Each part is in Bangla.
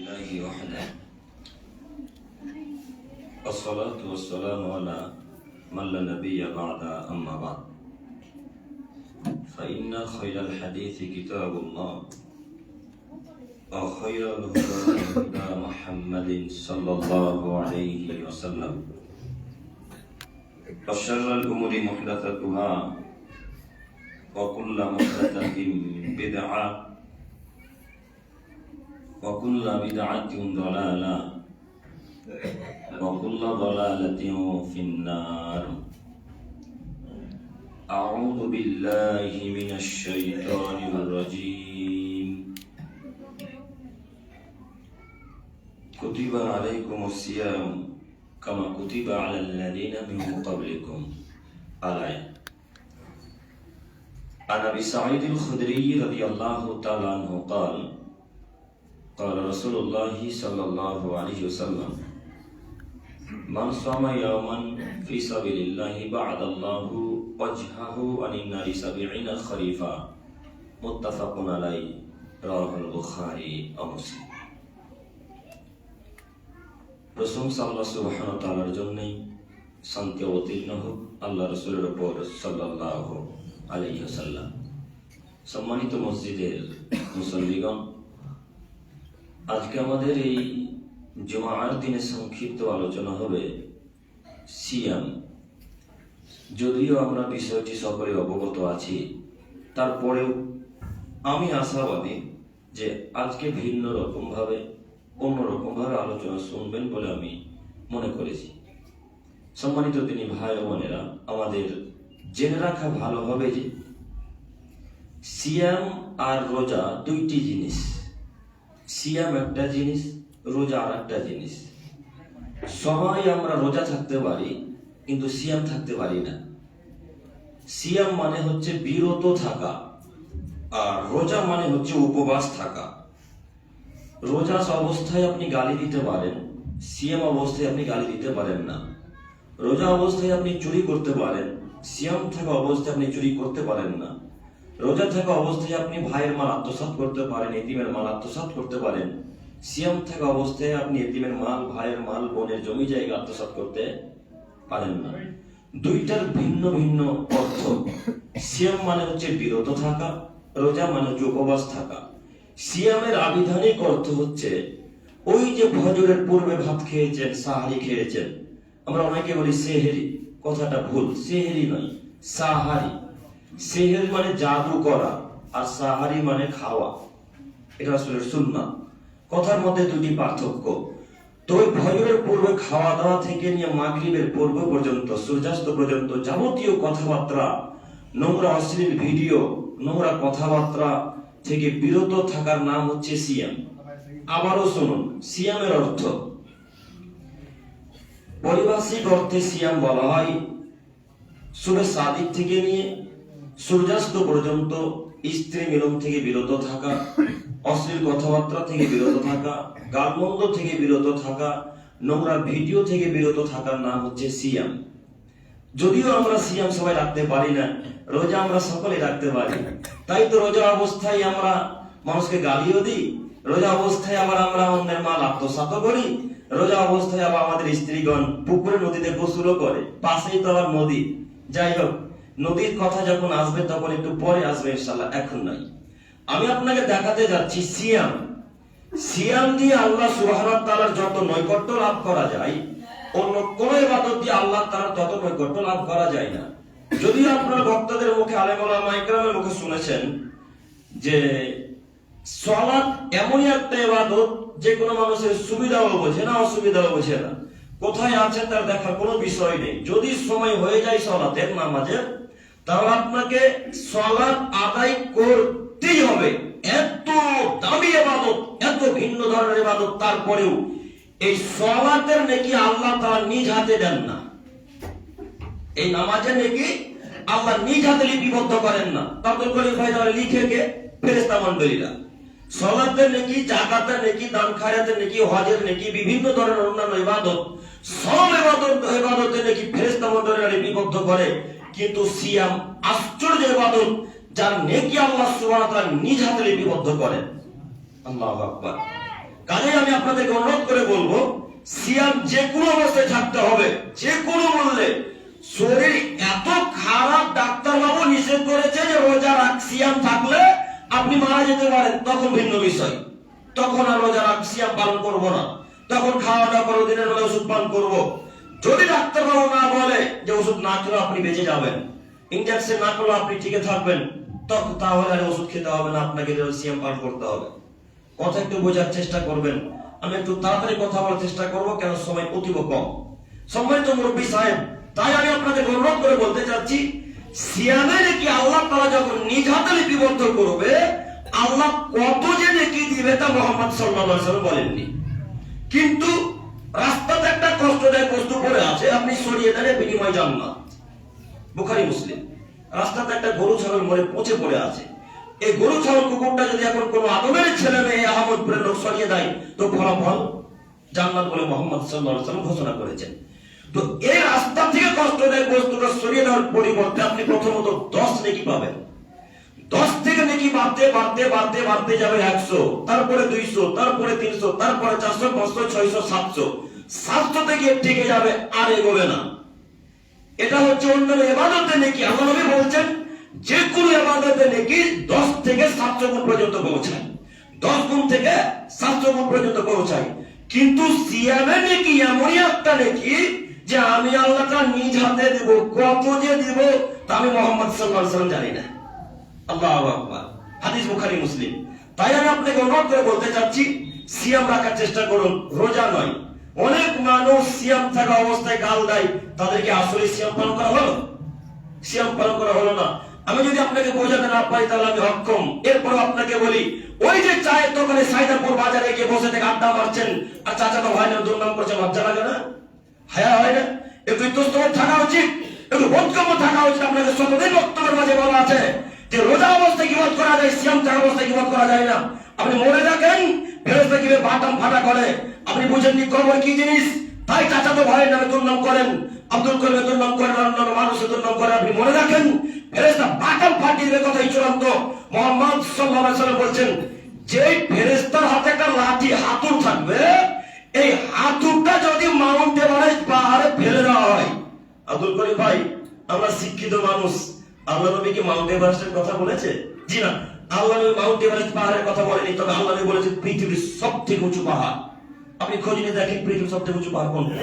الله وحده الصلاة والسلام على من لا نبي بعد أما بعد فإن خير الحديث كتاب الله وخير الهدى هدى محمد صلى الله عليه وسلم وشر الأمور محدثاتها وكل محدثة بدعة وكل بدعة ضلالة وكل ضلالة في النار أعوذ بالله من الشيطان الرجيم كتب عليكم الصيام كما كتب على الذين من قبلكم الآية. عن أبي سعيد الخدري رضي الله تعالى عنه قال قال رسول الله صلى الله عليه وسلم من صام يوما في سبيل الله بعد الله وجهه عن النار 70 خريفا متفق عليه رواه البخاري ومسلم। প্রশংসা আল্লাহ সুবহানাহু ওয়া তাআলার জন্যই, শান্তি অবতীর্ণ হোক আল্লাহ রাসূলের উপর সাল্লাল্লাহু আলাইহি ওয়াসাল্লাম। সম্মানিত মসজিদের মুসল্লিগণ, আজকে আমাদের এই জুমার দিনে সংক্ষিপ্ত আলোচনা হবে সিয়াম। যদিও আমরা বিষয়টি সকলে অবগত আছি, তারপরেও আমি আশাবাদী যে আজকে ভিন্ন রকমভাবে অন্যরকমভাবে আলোচনা শুনবেন বলে আমি মনে করেছি। সম্মানিত দিনী ভাই ও বোনেরা, আমাদের জেনে রাখা ভালো হবে যে সিয়াম আর রোজা দুইটি জিনিস। সিয়াম একটা জিনিস, রোজা আর একটা জিনিস। সবাই আমরা রোজা থাকতে পারি, কিন্তু সিয়াম থাকতে পারি না। সিয়াম মানে হচ্ছে বিরত থাকা, আর রোজা মানে হচ্ছে উপবাস থাকা। রোজা অবস্থায় আপনি গালি দিতে পারেন, সিয়াম অবস্থায় আপনি গালি দিতে পারেন না। রোজা অবস্থায় আপনি চুরি করতে পারেন, সিয়াম থাকা অবস্থায় আপনি চুরি করতে পারেন না। রোজা থাকা অবস্থায় আপনি ভাইয়ের মাল আত্মসাৎ করতে পারেন, এতিমের মাল আত্মসাৎ করতে পারেন। সিয়াম থাকা অবস্থায় আপনি এতিমের মাল, ভাইয়ের মাল, বোনের জমি জায়গা আত্মসাৎ করতে পারেন না। দুইটার ভিন্ন ভিন্ন অর্থ। সিয়াম মানে হচ্ছে বিরত থাকা, রোজা মানে হচ্ছে উপবাস থাকা। সিয়ামের আবিধানিক অর্থ হচ্ছে ওই যে ফজরের পূর্বে ভাত খেয়েছেন, সাহারি খেয়েছেন। আমরা অনেকে বলি সেহেরি, কথাটা ভুল। সেহেরি নয়, সাহারি। সেহেরি মানে জাদু করা, আর সাহারি মানে খাওয়া। এটা আসলে সুন্নাত। কথার মধ্যে দুটি পার্থক্য। তো ওই ফজরের পূর্বে খাওয়া দাওয়া থেকে নিয়ে মাগরিবের পূর্ব পর্যন্ত, সূর্যাস্ত পর্যন্ত যাবতীয় কথাবার্তা, নোংরা অশ্লীল ভিডিও, নোংরা কথাবার্তা থেকে বিরত থাকার নাম হচ্ছে সিয়াম। আবারও শুনুন, সিয়ামের অর্থ পারিভাষিক অর্থে সিয়াম বলা হয় সূরা সাদিক থেকে নিয়ে সূর্যাস্ত পর্যন্ত স্ত্রী মিলন থেকে বিরত থাকা, অশ্লীল কথাবার্তা থেকে বিরত থাকা, গালমন্দ থেকে বিরত থাকা, নোংরা ভিডিও থেকে বিরত থাকার নাম হচ্ছে সিয়াম। যদিও আমরা সিয়াম সবাই রাখতে পারি না, রোজা আমরা সকলে রাখতে পারি। তাই তো রোজা অবস্থায় আমরা মানুষকে গালিও দিই, রোজা অবস্থায় আবার আমরা অন্যের মাল আত্মসাৎ করি, রোজা অবস্থায় আবার আমাদের স্ত্রীগণ পুকুরে নদীতে গোসলও করে। পাশেই তো আবার নদী। যাই হোক, নদীর কথা যখন আসবে তখন একটু পরে আসবে ইনশাআল্লাহ, এখন নয়। আমি আপনাকে দেখাতে যাচ্ছি সিয়াম। সিয়াম দিয়ে আল্লাহ সুবহানাহু ওয়া তাআলার যত নৈকট্য লাভ করা যায়, অন্য কোন ইবাদত দিয়ে আল্লাহ তাআলার তত নৈকট্য লাভ করা যায় না। যদিও আপনার বক্তাদের মুখে, আলেম ওলামা ইকরামের মুখে শুনেছেন যে সালাত এমনই একটা ইবাদত যে কোনো মানুষের সুবিধাও বোঝে না, অসুবিধাও বোঝে না। কোথায় আছে তার দেখার কোনো বিষয় নেই। যদি সময় হয়ে যায় সালাতের, নামাজের, তাহলে আপনাকে সালাত আদায় করতেই হবে। এত দামি ইবাদত, এত ভিন্ন ধরনের ইবাদত, তারপরেও এই সালাতের নেকি আল্লাহ তাআলা নিজ হাতে দেন না। এই নামাজের নেকি আল্লাহ নিজ হাতে লিপিবদ্ধ করেন না। তখন করে ভাই তাহলে লিখে কে? ফেরেশতা মণ্ডলীরা। সালাতের নেকি, যাকাতের নেকি, দান খায়রাতের নেকি, হজের নেকি, বিভিন্ন ধরনের অন্যান্য ইবাদত, সব ইবাদতের নেকি ফেরেশতা মণ্ডলীরা লিপিবদ্ধ করে। কিন্তু সিয়াম আশ্চর্য ইবাদত, যার নেকি আল্লাহ সুবহানাহু ওয়া তাআলা নিজ হাতে লিপিবদ্ধ করেন। আল্লাহু আকবার। কাজেই আমি আপনাদেরকে অনুরোধ করে বলবো, সিয়াম যে কোনো অবস্থায় থাকতে হবে, যে কোনো মূল্যে। শরীর এত খারাপ, ডাক্তারবাবু নিষেধ করেছে যে রোজা সিয়াম থাকলে আপনি মারা যেতে পারেন, তখন ভিন্ন বিষয়, তখন আর রোজা সিয়াম পালন করবো না, তখন খাওয়া দাওয়া করবো, দিনের বেলা ওষুধ পান করবো। যদি ডাক্তারবাবু না বলে যে ওষুধ না খেলে আপনি বেঁচে যাবেন, ইনজেকশন না করলে আপনি ঠিকই থাকবেন, তখন তাহলে আর ওষুধ খেতে হবে না, আপনাকে সিয়াম পালন করতে হবে। কথা একটু বোঝার চেষ্টা করবেন। আমি একটু তাড়াতাড়ি কথা বলার চেষ্টা করবো, কেন সময় অতীব কম। সম্মানিত মুরব্বী সাহেব, তাই আমি আপনাদের অনুরোধ করে বলতে চাচ্ছি, সিয়ামে নাকি আল্লাহ তাআলা যখন নিজ হাতে লিপিবদ্ধ করবে, আল্লাহ কত যে নেকি দিবে তা মুহাম্মদ সাল্লাল্লাহু আলাইহি ওয়াসাল্লাম বলেননি। কিন্তু রাস্তাতে একটা কষ্টদায়ক বস্তু পড়ে আছে, আপনি সরিয়ে দিলে বিনিময় জান্নাত। বুখারী মুসলিম। রাস্তাতে একটা গরু ছাগল মরে পচে পড়ে আছে, এই গরু ছাগল কুকুরটা যদি এখন কোন আদমের ছেলে মেয়ে আহমদপুরের লোক সরিয়ে দেয়, তো ফলাফল জান্নাত বলে মুহাম্মদ সাল্লাল্লাহু আলাইহি ওয়াসাল্লাম ঘোষণা করেছেন। তো এই রাস্তা থেকে কষ্টদায়ক বস্তুটা সরিয়ে দেওয়ার পরিবর্তে আপনি প্রথমত 10 নেকি পাবেন। 10 থেকে নেকি বাড়তে বাড়তে বাড়তে বাড়তে যাবে 100, তারপরে 200, তারপরে 300, তারপরে 400, 500, 600, 700, 700 থেকে ঠেকে যাবে, আর এগোবে না। এটা হচ্ছে অন্যান্য ইবাদতে নেকি। আল্লাহ নবী বলছেন, যে কোনো ইবাদতে নেকি 10 থেকে 700 গুণ পর্যন্ত পৌঁছায়, 10 গুণ থেকে 700 গুণ পর্যন্ত পৌঁছায়। কিন্তু সিয়ামে নেকি এমনই একটা নেকি যে আমি আল্লাহ তাআলা নিজ হাতে দেব, কত যে দেব তা আমি মুহাম্মদ সাল্লাল্লাহু আলাইহি ওয়াসাল্লাম জানি না। আল্লাহু আকবার। হাদিস বুখারী মুসলিম। তাই আমি আপনাকে অনুরোধ করে বলতে চাচ্ছি, সিয়াম রাখার চেষ্টা করুন, রোজা নয়। অনেক মানুষ সিয়াম থাকা অবস্থায় গাল দেয়, তাদেরকে আসলে সিয়াম পালন করা হলো? সিয়াম পালন করা হলো না। আমি যদি আপনাকে বোঝাতে না পারি তাহলে আমি অক্ষম। এরপর আপনাকে বলি, ওই যে চায়ের দোকানে সাইদাপুর বাজারে গিয়ে বসে থেকে আড্ডা মারছেন আর চাচাতো ভাই না দুর্নাম করছেন, লজ্জা লাগে না? হায়া হয় না? একটু ইতস্তত থাকা উচিত, একটু বোধগম্য থাকা উচিত। আপনাকে শতদিন বক্তব্যের মাঝে বলা আছে যে রোজা অবস্থায় কিভাবে করা যায়, সিয়াম থাকা অবস্থায় কিভাবে করা যায় না। আপনি মরে দেখেন ফেরেশতা কিভাবে বাটাম ফাটা করে, আপনি বুঝেননি কবর কি জিনিস, তাই চাচাতো ভাইয়ের নামে দুর্নাম করেন, আব্দুল করিমের দুর্নাম করেন, অন্যান্য মানুষের দুর্নাম করেন। আপনি মনে রাখেন ফেরেশতা বাটাম ফাটিয়ে দেবে, কথাই চূড়ান্ত। মুহাম্মদ সাল্লাল্লাহু আলাইহি ওয়াসাল্লাম বলছেন, যে ফেরেশতার হাতে একটা লাঠি হাতুড় থাকবে, এই হাতুড়টা যদি মাউন্ট এভারেস্ট পাহাড়ে ফেলে দেওয়া হয়। আব্দুল করিম ভাই, আমরা শিক্ষিত মানুষ, আল্লাহ নবী কি মাউন্ট এভারেস্টের কথা বলেছে? জি না, আল্লাহ নবী মাউন্ট এভারেস্ট পাহাড়ের কথা বলেনি, তবে আল্লাহ নবী বলেছে পৃথিবীর সবথেকে উঁচু পাহাড়। আপনি খোঁজ নিয়ে দেখেন পৃথিবীর সবথেকে উঁচু পাহাড় কোনটা?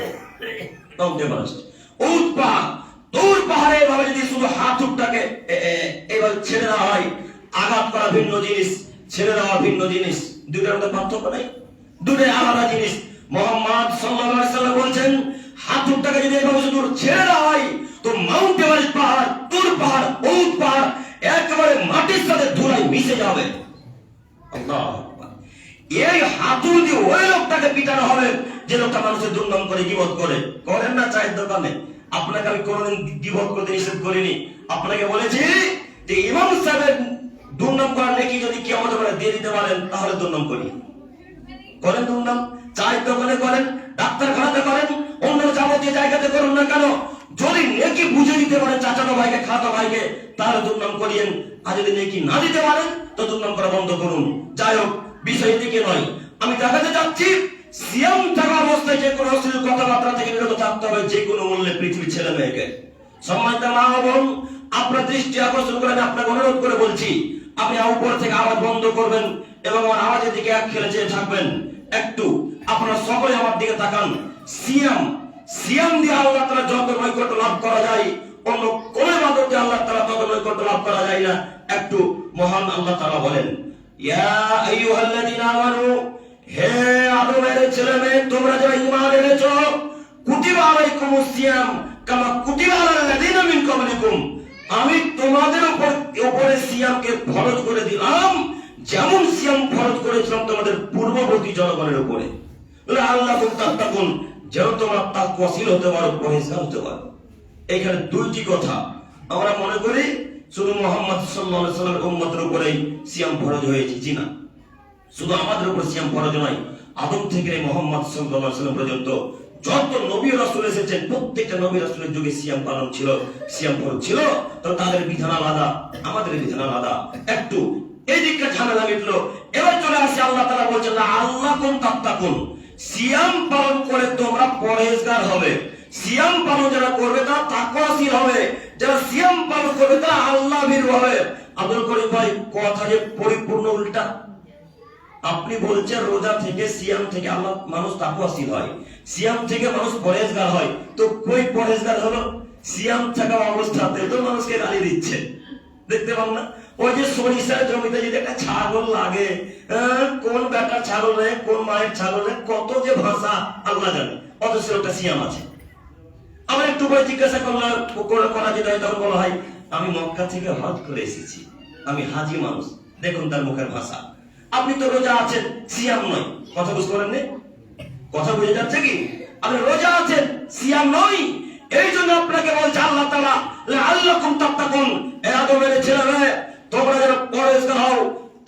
Mount Everest. উট পাহাড়, দূর পাহাড়ে এভাবে যদি শুধু হাতুড়টাকে এবার ছেড়ে দেওয়া হয়, আঘাত করা ভিন্ন জিনিস, ছেড়ে দেওয়া ভিন্ন জিনিস, দুটোর মধ্যে পার্থক্য নেই, দুটোই আলাদা জিনিস। মুহাম্মদ সাল্লাল্লাহু আলাইহি ওয়াসাল্লাম বলছেন, হাতুড়টাকে যদি এভাবে শুধু ছেড়ে দেওয়া হয়, তো মাউন্ট এভারেস্ট পাহাড়, দূর পাহাড়, উট পাহাড় একেবারে মাটির সাথে ধুলায় মিশে যাবে। আল্লাহু আকবার। এই হাতুড় দিয়ে ওই লোকটাকে পিটানো হবে যে লোকটা মানুষের দুর্নাম করে, গীবত করে। করেন না চায়ের দোকানে? আপনাকে আমি কোনোদিন গীবত করতে নিষেধ করিনি। আপনাকে বলেছি যে ইমাম সাহেবের দুর্নাম করার নেকি যদি কিয়ামতের মাঠে দিয়ে দিতে পারেন, তাহলে দুর্নাম করি। করেন দুর্নাম? চায়ের দোকানে করেন, ডাক্তারখানাতে করেন, অন্য যাবতীয় জায়গাতে করুন না কেন, যদি নেকি বুঝে দিতে পারেন চাচাতো ভাইকে, খালাতো ভাইকে, তাহলে দুর্নাম করিয়েন। আর যদি নেকি না দিতে পারেন, তো দুর্নাম করা বন্ধ করুন। যাই হোক, বিষয় দিকে নয়, আমি দেখাতে চাচ্ছি সিয়াম থাকা অবস্থায় যে কোনো অশ্লীল কথাবার্তা থেকে বিরত থাকতে হবে, যে কোনো মূল্যে পৃথিবীর ছেলে মেয়েকে। সম্মানিত মা ও বোন, আপনার দৃষ্টি আকর্ষণ করে আমি আপনাকে অনুরোধ করে বলছি, আপনি উপর থেকে আওয়াজ বন্ধ করবেন এবং আমার আওয়াজের দিকে এক খেলে চেয়ে থাকবেন। একটু আপনারা সকলে আমার দিকে তাকান। সিয়াম দিয়ে আল্লাহ তাআলা যত নৈকট্য লাভ করা যায়, অন্য কোন ইবাদতে আল্লাহ তাআলা তত নৈকট্য লাভ করা যায় না। একটু মহান আল্লাহ তাআলা বলেন, ইয়া আইয়ুহাল্লাযীনা আমানু, হে আদমের ছেলে মেয়ে, তোমরা যারা ঈমান এনেছো, কুতিবা আলাইকুমুস সিয়াম কামা কুতিবা আলাল্লাযীনা মিন ক্বাবলিকুম, আমি তোমাদের উপরে সিয়ামকে ফরজ করে দিলাম যেমন সিয়াম ফরজ করেছিলাম তোমাদের পূর্ববর্তী জনগণের উপরে। আল্লাহুম তাত্তাকুন, যেন তোমরা তাকওয়াশীল হতে পারো, পরহেজগার হতে পারো। এখানে দুইটি কথা। আমরা মনে করি শুধু মুহাম্মদ সাল্লাল্লাহু আলাইহি ওয়াসাল্লামের উম্মতের উপরেই সিয়াম ফরজ হয়েছে। জি না, শুধু আমাদের উপর সিয়াম ফরজ নয়, আদম থেকে মুহাম্মদ সাল্লাল্লাহু আলাইহি ওয়াসাল্লাম পর্যন্ত যত নবী রাসূল এসেছেন, প্রত্যেকটা নবী রাসূলের যুগে সিয়াম পালন ছিল, সিয়াম ফরজ ছিল। তো তাদের বিধান আলাদা, আমাদের বিধান আলাদা। একটু এই দিকটা ঝামেলা মিটলো, এবার চলে আসে আল্লাহ তাআলা বলছেন আল্লাহ কোন তাত্তাকুন, সিয়াম পালন করে তোমরা পরহেজগার হবে। সিয়াম পালন যারা করবে তারা তাকওয়াশীল হবে, যারা সিয়াম পালন করবে তারা আল্লাহ ভীরু হবে। আব্দুল করিম ভাই, কথা যে পরিপূর্ণ উল্টা। আপনি বলছেন রোজা থেকে সিয়াম থেকে আল্লাহ মানুষ তাকওয়াশীল হয়, সিয়াম থেকে মানুষ পরহেজগার হয়। তো কই পরহেজগার হলো? সিয়াম থাকা অবস্থাতে তো মানুষকে গালি দিচ্ছে, দেখতে পান না? ওই যে সরিষার জমিতে যদি একটা ছাগল লাগে, কোন বেটা ছাগল রে, কোন মায়ের ছাগল রে, কত যে ভাষা আল্লাহ জানে, অথচ একটা সিয়াম আছে। আমার একটু করে জিজ্ঞাসা করা যেতে হয়, তখন বলা হয় আমি মক্কা থেকে হজ করে এসেছি, আমি হাজি মানুষ। দেখুন তার মুখের ভাষা। আপনি তো রোজা আছেন, সিয়াম নয়। কথা বুঝতে পারেন? কথা বুঝে যাচ্ছে কি? আপনি রোজা আছেন, সিয়াম নয়। এই জন্য আপনাকে বলছে আল্লাহ তাআলা লাআল্লাকুম তাত্তাকুন, এ আদমের ছেলেরা তোমরা যেন পরহেজগার হও,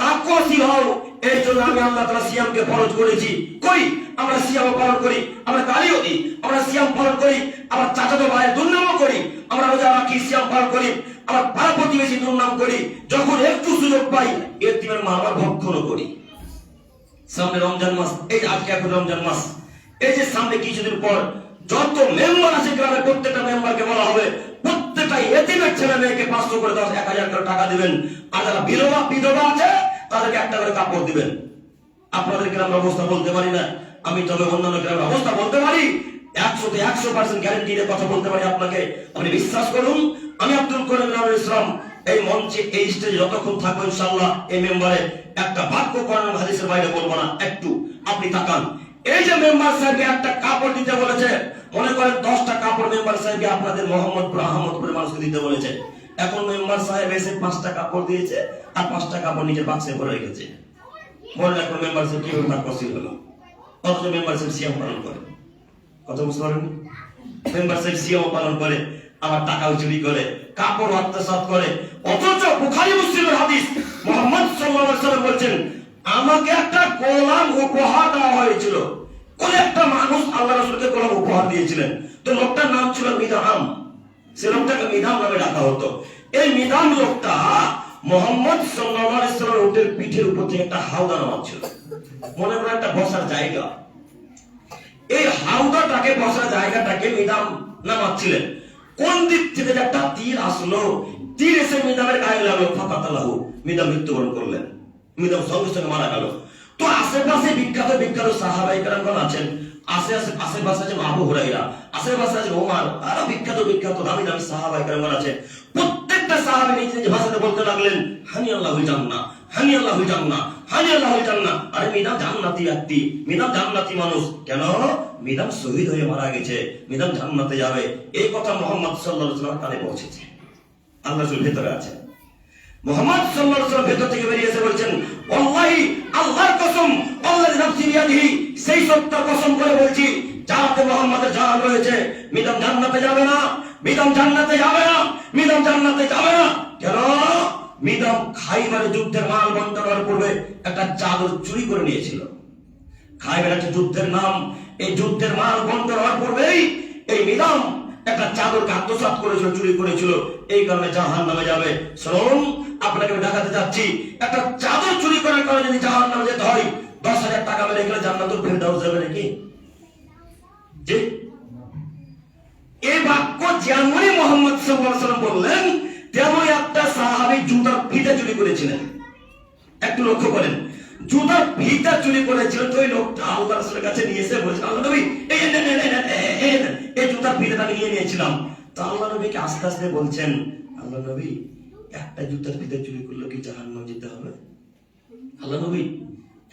তাকওয়াশীল হও। এই জন্য আমি আল্লাহ তাআলা সিয়ামকে ফরজ করেছি। কই আমরা সিয়াম পালন করি, আমরা গালিও দিই। আমরা সিয়াম পালন করি, আমরা চাচাতো ভাইয়ের দুর্নামও করি। আমরা রোজা রাখি, সিয়াম পালন করি, আমরা পাড়া প্রতিবেশী দুর্নাম করি। যখন একটু সুযোগ পাই এতিমের মা বাবার ভক্ষণও করি। সামনে রমজান মাস, এই আজকে এখন রমজান মাস, এই যে সামনে কিছুদিন পর যত মেম্বার আছে গ্রামে প্রত্যেকটা মেম্বারকে বলা হবে প্রত্যেকটা এতিমের ছেলে মেয়েকে 500 করে 10,000 করে টাকা দিবেন। আর যারা বিধবা আছে তাদেরকে একটা করে কাপড় দিবেন। আপনাদের গ্রামের অবস্থা বলতে পারি না আমি, তবে অন্যান্য গ্রামের অবস্থা বলতে পারি। 100% গ্যারান্টি দিয়ে কথা বলতে পারি আপনাকে। আপনি বিশ্বাস করুন, আমি আব্দুল করিম ইসলাম এই মঞ্চে এই স্টেজে যতক্ষণ থাকবো ইনশাআল্লাহ এই মেম্বারে একটা বাক্য কোরআন হাদিসের বাইরে বলবো না। একটু আপনি তাকান, এই যে মেম্বার সাহেবকে একটা কাপড় দিতে বলেছে, মনে করেন 10টা কাপড় মেম্বার সাহেবকে আপনাদের মোহাম্মদপুর আহমদপুরের মানুষকে দিতে বলেছে। এখন মেম্বার সাহেব এসে 5টা কাপড় দিয়েছে আর 5টা কাপড় নিজের বাক্সে ভরে রেখেছে। বলেন এখন মেম্বার সাহেব কিভাবে তাকওয়াশীল হলো? অথচ মেম্বার সাহেব সিয়াম পালন করে। কথা বুঝতে পারেন? মেম্বার সাহেব সিয়াম পালন করে, আবার টাকাও চুরি করে, কাপড় আত্মসাৎ করে। অথচ বুখারী মুসলিমের হাদিস, মুহাম্মদ সাল্লাল্লাহু আলাইহি ওয়াসাল্লাম বলেন আমাকে একটা গোলাম উপহার দেওয়া হয়েছিল। কোন একটা মানুষ আল্লাহ রাসূলকে গোলাম উপহার দিয়েছিলেন। তো লোকটার নাম ছিল মিদহাম। সে লোকটাকে মিদহাম নামে ডাকা হতো। এই মিদহাম লোকটা মুহাম্মদ সাল্লাল্লাহু আলাইহি ওয়াসাল্লামের উটের পিঠের উপর থেকে একটা হাওদা নামাচ্ছিল। মনে করেন একটা বসার জায়গা, এই হাওদাটাকে বসার জায়গাটাকে মিদহাম নামাচ্ছিলেন। কোন দিক থেকে একটা তীর আসলো, তীর এসে মিদহামের গায়ে লাগলো, ফাকাতালাহু, মিদহাম মৃত্যুবরণ করলেন। মিদহাম সঙ্গে সঙ্গে মারা গেল। তো আশেপাশে বিখ্যাত সাহাবায়ে কেরাম আছেন, আশেপাশে আছেন আবু হুরায়রা, আশেপাশে আছেন ওমর, আরো বিখ্যাত দামি সাহাবায়ে কেরাম আছেন। প্রত্যেকটা সাহাবী নিজ নিজ ভাষাতে বলতে লাগলেন হানি আল্লাহুল জান্নাহ, হানি আল্লাহুল জান্নাহ, হানি আল্লাহুল জান্নাহ। আরে মিদহাম জান্নাতি ব্যক্তি, মিদহাম জান্নাতি মানুষ। কেন? মিদহাম শহীদ হয়ে মারা গেছে, মিদহাম জান্নাতে যাবে। এই কথা মুহাম্মদ সাল্লাল্লাহু আলাইহি ওয়াসাল্লাম কানে পৌঁছেছে। আল্লাহ রাসূল ভেতরে আছেন। মুহাম্মদ সাল্লাল্লাহু আলাইহি ওয়াসাল্লাম ভেতর থেকে বেরিয়ে এসে বলছেন ওয়াল্লাহি, আল্লাহর কসম, আল্লাহর নাফসি বিয়াদিহি, সেই সত্যের কসম করে বলছি যাতে মুহাম্মাদের জান রয়েছে, মিদহাম জান্নাতে যাবে না, মিদহাম জান্নাতে যাবে না, মিদহাম জান্নাতে যাবে না। কেন? মিদহাম খাইবারের যুদ্ধের মাল বন্টনের পূর্বে একটা চাদর চুরি করে নিয়েছিল। খাইবার একটা যুদ্ধের নাম, এই যুদ্ধের মাল বন্টন হওয়ার পূর্বেই এই মিদহাম একটা চাদরকে আত্মসাৎ করেছিল, চুরি করেছিল। এই কারণে জাহান্নামে যাবে। শুনুন, আপনাকে আমি দেখাতে যাচ্ছি, একটা চাদর চুরি করার কারণে যদি জাহান্নামে যেতে হয়, 10,000 টাকা মেরে গেলে জান্নাতুল ফেরদাউস যাবে নাকি? জি, এই বাক্য যেমনই মুহাম্মদ সাল্লাল্লাহু আলাইহি ওয়াসাল্লাম বললেন, তেমনই একটা সাহাবী জুতার ফিতা চুরি করেছিলেন। একটু লক্ষ্য করেন, জুতার ফিতা চুরি করেছিল। তো ওই লোকটা আল্লাহ রাসূলের কাছে নিয়ে এসে বলেছিল আল্লাহ নবী, এই জুতার ফিতাটা আমি নিয়ে নিয়েছিলাম। তো আল্লাহ নবীকে আস্তে আস্তে বলছেন আল্লাহ নবী, একটা জুতার ফিতা চুরি করলে কি জাহান্নামে যেতে হবে? আল্লাহ নবী,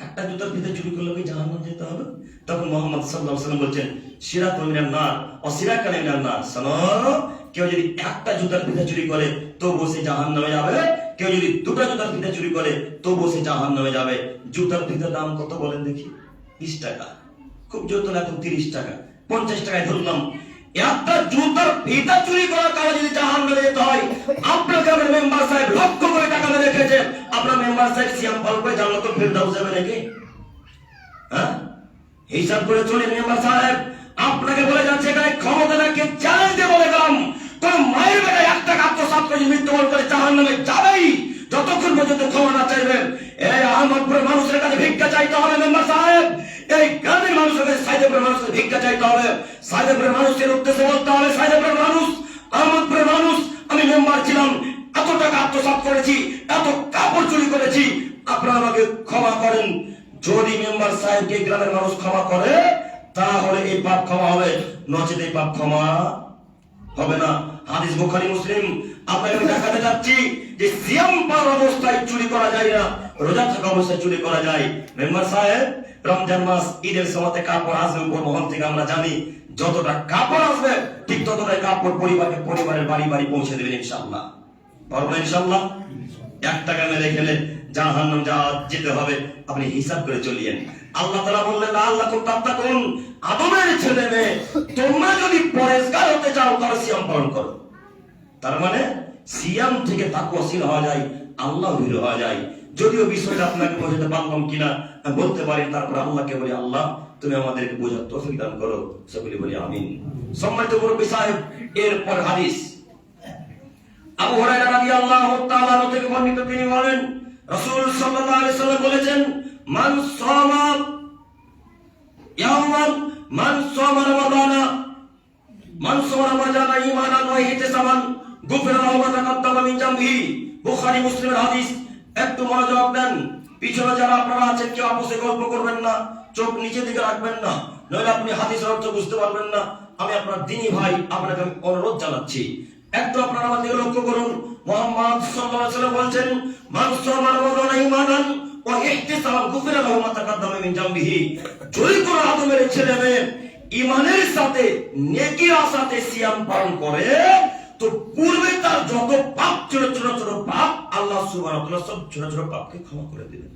একটা জুতার ফিতা চুরি করলে কি জাহান্নামে যেতে হবে? তখন মুহাম্মদ সাল্লাল্লাহু আলাইহি ওয়াসাল্লাম বলছেন সিরাতুন মিনান নার ওয়া সিরাকান মিনান নার। শোনো, কেউ যদি একটা জুতার ফিতা চুরি করে তো বসে জাহান্নামে যাবে, কেউ যদি দুটো জুতার ফিতা চুরি করে তো বসে জাহান্নামে যাবে। জুতার ফিতার দাম কত বলেন দেখি? 20 টাকা। খুব জোর তো এখন 30 টাকা, 50 টাকায় ধরলাম। একটা জুতার ফিতা চুরি করার কারণে যদি জাহান্নামে যেতে হয়, আপনার গ্রামের মেম্বার সাহেব লক্ষ করে টাকা মেরে রেখেছে, আপনার মেম্বার সাহেব সিয়াম পালন করে জান্নাতুল ফেরদাউস যাবে নাকি? হ্যাঁ, হিসাব করে চলেন মেম্বার সাহেব। আপনাকে বলে যাচ্ছে এখানে ক্ষমতাকে চ্যালেঞ্জ দিয়ে বলে গেলাম, কোন মায়ের বেটা 1 টাকা আত্মসাৎ করে মৃত্যুবরণ করে জাহান্নামে যাবেই, যতক্ষণ পর্যন্ত ক্ষমা না চাইবেন। এই আহমদপুরের মানুষের কাছে ভিক্ষা চাইতে হবে মেম্বার সাহেব, এই গ্রামের মানুষের কাছে সাইদেপুরের মানুষের ভিক্ষা চাইতে হবে, সাইদেপুরের মানুষের উদ্দেশ্যে বলতে হবে, সাইদেপুরের মানুষ, আহমদপুরের মানুষ, আমি মেম্বার ছিলাম, এত টাকা আত্মসাৎ করেছি, এত কাপড় চুরি করেছি, আপনারা আমাকে ক্ষমা করেন। যদি মেম্বার সাহেবকে গ্রামের মানুষ ক্ষমা করে তাহলে এই পাপ ক্ষমা হবে, নচেত এই পাপ ক্ষমা হবে না। হাদিস বুখারী মুসলিম। আপনাকে আমি দেখাতে যাচ্ছি যে সিয়াম পালন অবস্থায় চুরি করা যায় না, রোজা থাকা অবস্থায় চুরি করা যায়। মেম্বার সাহেব, রমজান মাস ঈদের সময়তে কাপড় আসবে উপর মহল থেকে, আমরা জানি যতটা কাপড় আসবে ঠিক ততটাই কাপড় পরিবারের বাড়ি বাড়ি পৌঁছে দেবেন ইনশাআল্লাহ। পারবো না ইনশাআল্লাহ? 1 টাকা মেরে খেলে জাহান্নাম যেতে হবে, আপনি হিসাব করে চলিয়েন। আল্লাহ তাআলা বললেন আল্লাহকুম তাত্তাকুন, আদমের ছেলে মেয়ে তোমরা যদি পরেজগার হতে চাও তাহলে সিয়াম পালন করো। তার মানে সিয়াম থেকে তাকওয়াশীল হওয়া যায়, আল্লাহ ভীরু হওয়া যায়। যদিও বিষয়টা আপনাকে বোঝাতে পারলাম কিনা বলতে পারেন, তারপর আল্লাহকে বলি আল্লাহ তুমি আমাদেরকে বোঝার তৌফিক দান করো, সকলে বলি আমিন। সম্মানিত মুরব্বী সাহেব, এরপর হাদিস আবু হুরায়রা রাদিয়াল্লাহু তাআলা থেকে বর্ণিত, তিনি বলেন রাসূল সাল্লাল্লাহু আলাইহি ওয়াসাল্লাম বলেছেন মান সামা ইয়াওমান মান সামা রমাদানা ঈমানান ওয়া ইহতিসাবান গুফিরা লাহু মা তাকাদ্দামা মিন জামবিহি। বুখারী মুসলিমের হাদিস। একটু মনোযোগ দেন, পিছনে যারা আপনারা আছেন কেউ আপসে গল্প করবেন না, চোখ নিচে দিকে রাখবেন না, নইলে আপনি হাদিসের অর্থ বুঝতে পারবেন না। আমি আপনার দ্বীনি ভাই, আপনাকে আমি অনুরোধ জানাচ্ছি, একটু আপনারা আমার দিকে লক্ষ্য করুন। মুহাম্মদ সাল্লাল্লাহু আলাইহি ওয়াসাল্লাম বলেন মান সামা রমাদানা ঈমানান ওয়া ইহতিসাবান গুফিরা লাহু মা তাকাদ্দামা মিন জামবিহি। যদি কোন আদমের ছেলে মেয়ে ঈমানের সাথে নেকির আশাতে সিয়াম পালন করে তো পূর্বে তার যত পাপ, ছোট ছোট ছোট পাপ, আল্লাহ সুবহানাহু ওয়া তাআলা সব ছোট ছোট পাপকে ক্ষমা করে দিবেন।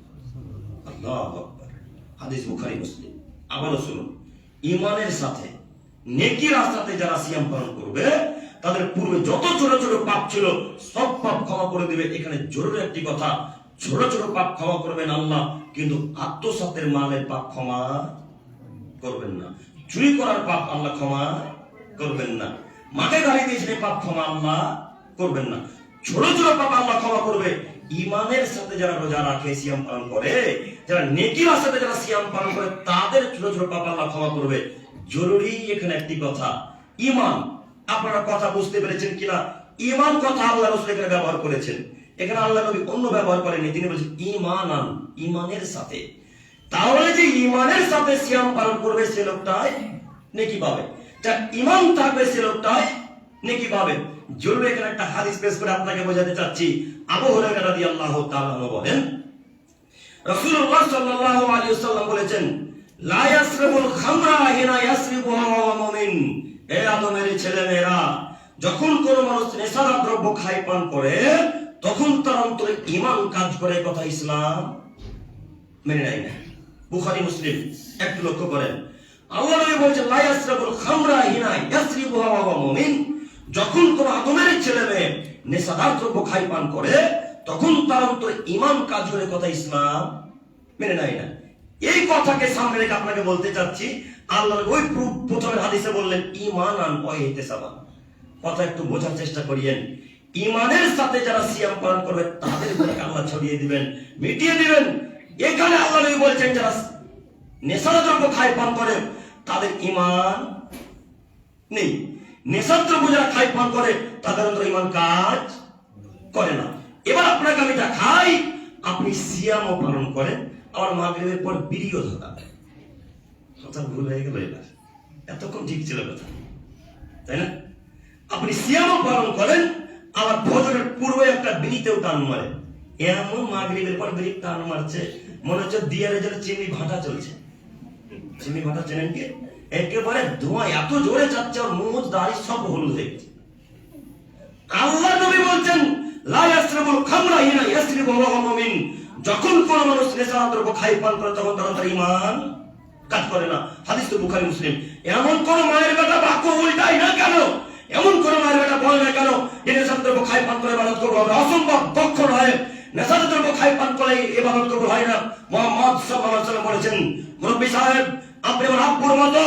আল্লাহু আকবার। হাদিস বুখারী মুসলিম। আবারো শুনুন, ঈমানের সাথে নেকির আশাতে যারা সিয়াম পালন করবে তাদের পূর্বে যত ছোট ছোট পাপ ছিল সব পাপ ক্ষমা করে দিবে। এখানে জরুরি একটি কথা, ছোট ছোট পাপ ক্ষমা করবেন আল্লাহ, কিন্তু আত্মসাতের মালের পাপ ক্ষমা করবেন না, চুরি করার পাপ আল্লাহ ক্ষমা করবেন না, মাঠে গাড়ি দিয়েছেন পাপ ক্ষমা আল্লাহ করবেন না। ছোট ছোট পাপ আল্লাহ ক্ষমা করবে। ঈমানের সাথে যারা রোজা রাখে, সিয়াম পালন করে, যারা নেকির সাথে যারা সিয়াম পালন করে, তাদের ছোট ছোট পাপ আল্লাহ ক্ষমা করবে। জরুরি এখানে একটি কথা, ঈমান। আপনারা কথা বুঝতে পেরেছেন কিনা? ঈমান কথা আল্লাহ রাসূল এখানে ব্যবহার করেছেন, এখানে আল্লাহ নবী অন্য ব্যবহার করেননি। তিনি বলেছেন ঈমানান, ঈমানের সাথে। তাহলে যে ঈমানের সাথে সিয়াম পালন করবে সে লোকটাই নেকি পাবে, যার ঈমান থাকবে সে লোকটাই নেকি পাবে। জরুরি এখানে একটা হাদিস পেশ করে আপনাকে বোঝাতে চাচ্ছি। আবু হুরায়রা রাদিয়াল্লাহু তাআলা বলেন রাসূলুল্লাহ সাল্লাল্লাহু আলাইহি ওয়াসাল্লাম বলেছেন লা ইয়াসরিবুল খামরা হিনা ইয়াসরিবুহা ওয়া মুমিন। হে আদমের ছেলে মেয়েরা, যখন কোন মানুষ নেশাদার দ্রব্য খায় পান করে তখন তার অন্তরে ঈমান কাজ করে, কথা ইসলাম মেনে নেয় না। বুখারী মুসলিম। একটু লক্ষ্য করেন, আল্লাহ নবী বলেছেন লা ইয়াসরিবুল খামরা হিনা ইয়াসরিবুহা ওয়া মুমিন। যখন কোন আদমের ছেলে মেয়ে নেশাদার দ্রব্য খায় পান করে তখন তার অন্তরে ঈমান কাজ করে, কথা ইসলাম মেনে নেয় না। এই কথাকে সামনে রেখে আপনাকে বলতে চাচ্ছি, আল্লাহ ওই প্রথমের হাদিসে বললেন ঈমানান ওয়া ইহতিসাবান। কথা একটু বোঝার চেষ্টা করিয়েন। ঈমানের সাথে যারা সিয়াম পালন করবে তাদের গুনাহকে আল্লাহ ছড়িয়ে দিবেন, মিটিয়ে দিবেন। এখানে আল্লাহ নবী বলছেন যারা নেশাদার দ্রব্য খায় পান করে তাদের ঈমান নেই। নেশাদার দ্রব্য যারা খায় পান করে তাদের অন্তরে ঈমান কাজ করে না। এবার আপনাকে আমি দেখাই, আপনি সিয়ামও পালন করেন, আমার মাগরিবের পর বিড়িও ধরা, কথা ভুল হয়ে গেল। এবার এতক্ষণ ঠিক ছিল কথা, তাই না? আপনি সিয়ামও পালন করেন, আবার ফজরের পূর্বে একটা বিড়িতেও টান মারে। এমন মাগরিবের পর বিড়ি টান মারছে মনে হচ্ছে দিয়ারে যেন চিমনি ভাটা চলছে। চিমনি ভাটা চেনেন কি? একেবারে ধোঁয়া এত জোরে যাচ্ছে, আর মুখ দাড়ি সব হলুদ হয়ে গেছে। আল্লাহ নবী বলছেন লা ইয়াসরিবুল খামরা হিনা ইয়াসরিবুহা ওয়া মুমিন। যখন কোন মানুষ নেশাদার দ্রব্য খায় পান করে তখন তার ঈমান কাজ করে না। হাদিস তো বুখারী মুসলিম। এমন কোন মায়ের বেটা বাক্য উল্টাই না কেন, এমন কোন মায়ের বেটা বলে না কেন যে নেশাদার দ্রব্য খায় পান করে ইবাদত করবো, অসম্ভব, পক্ষ নয়। নেশাদার দ্রব্য খায় পান করে ইবাদত করবো হয় না। মুহাম্মদ সাল্লাল্লাহু আলাইহি ওয়াসাল্লাম বলেছেন, মুরব্বী সাহেব, আপনি আমার আব্বুর মতো,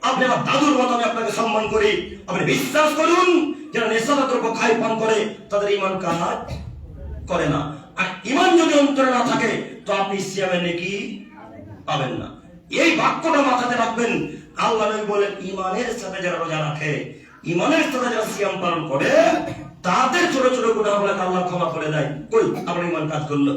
আপনি আমার দাদুর মতো, আমি আপনাকে সম্মান করি। আপনি বিশ্বাস করুন, যারা নেশাদার দ্রব্য খায় পান করে তাদের ঈমান কাজ করে না। আর ঈমান যদি অন্তরে না থাকে তো আপনি সিয়ামের নেকি পাবেন না। এই বাক্যটা মাথাতে রাখবেন। আল্লাহ নবী বলেন, ঈমানের সাথে যারা রোজা রাখে, ঈমানের সাথে যারা সিয়াম পালন করে, তাদের ছোট ছোট গুনাহগুলোকে আল্লাহ ক্ষমা করে দেয়। কই আপনার ঈমান কাজ করলো?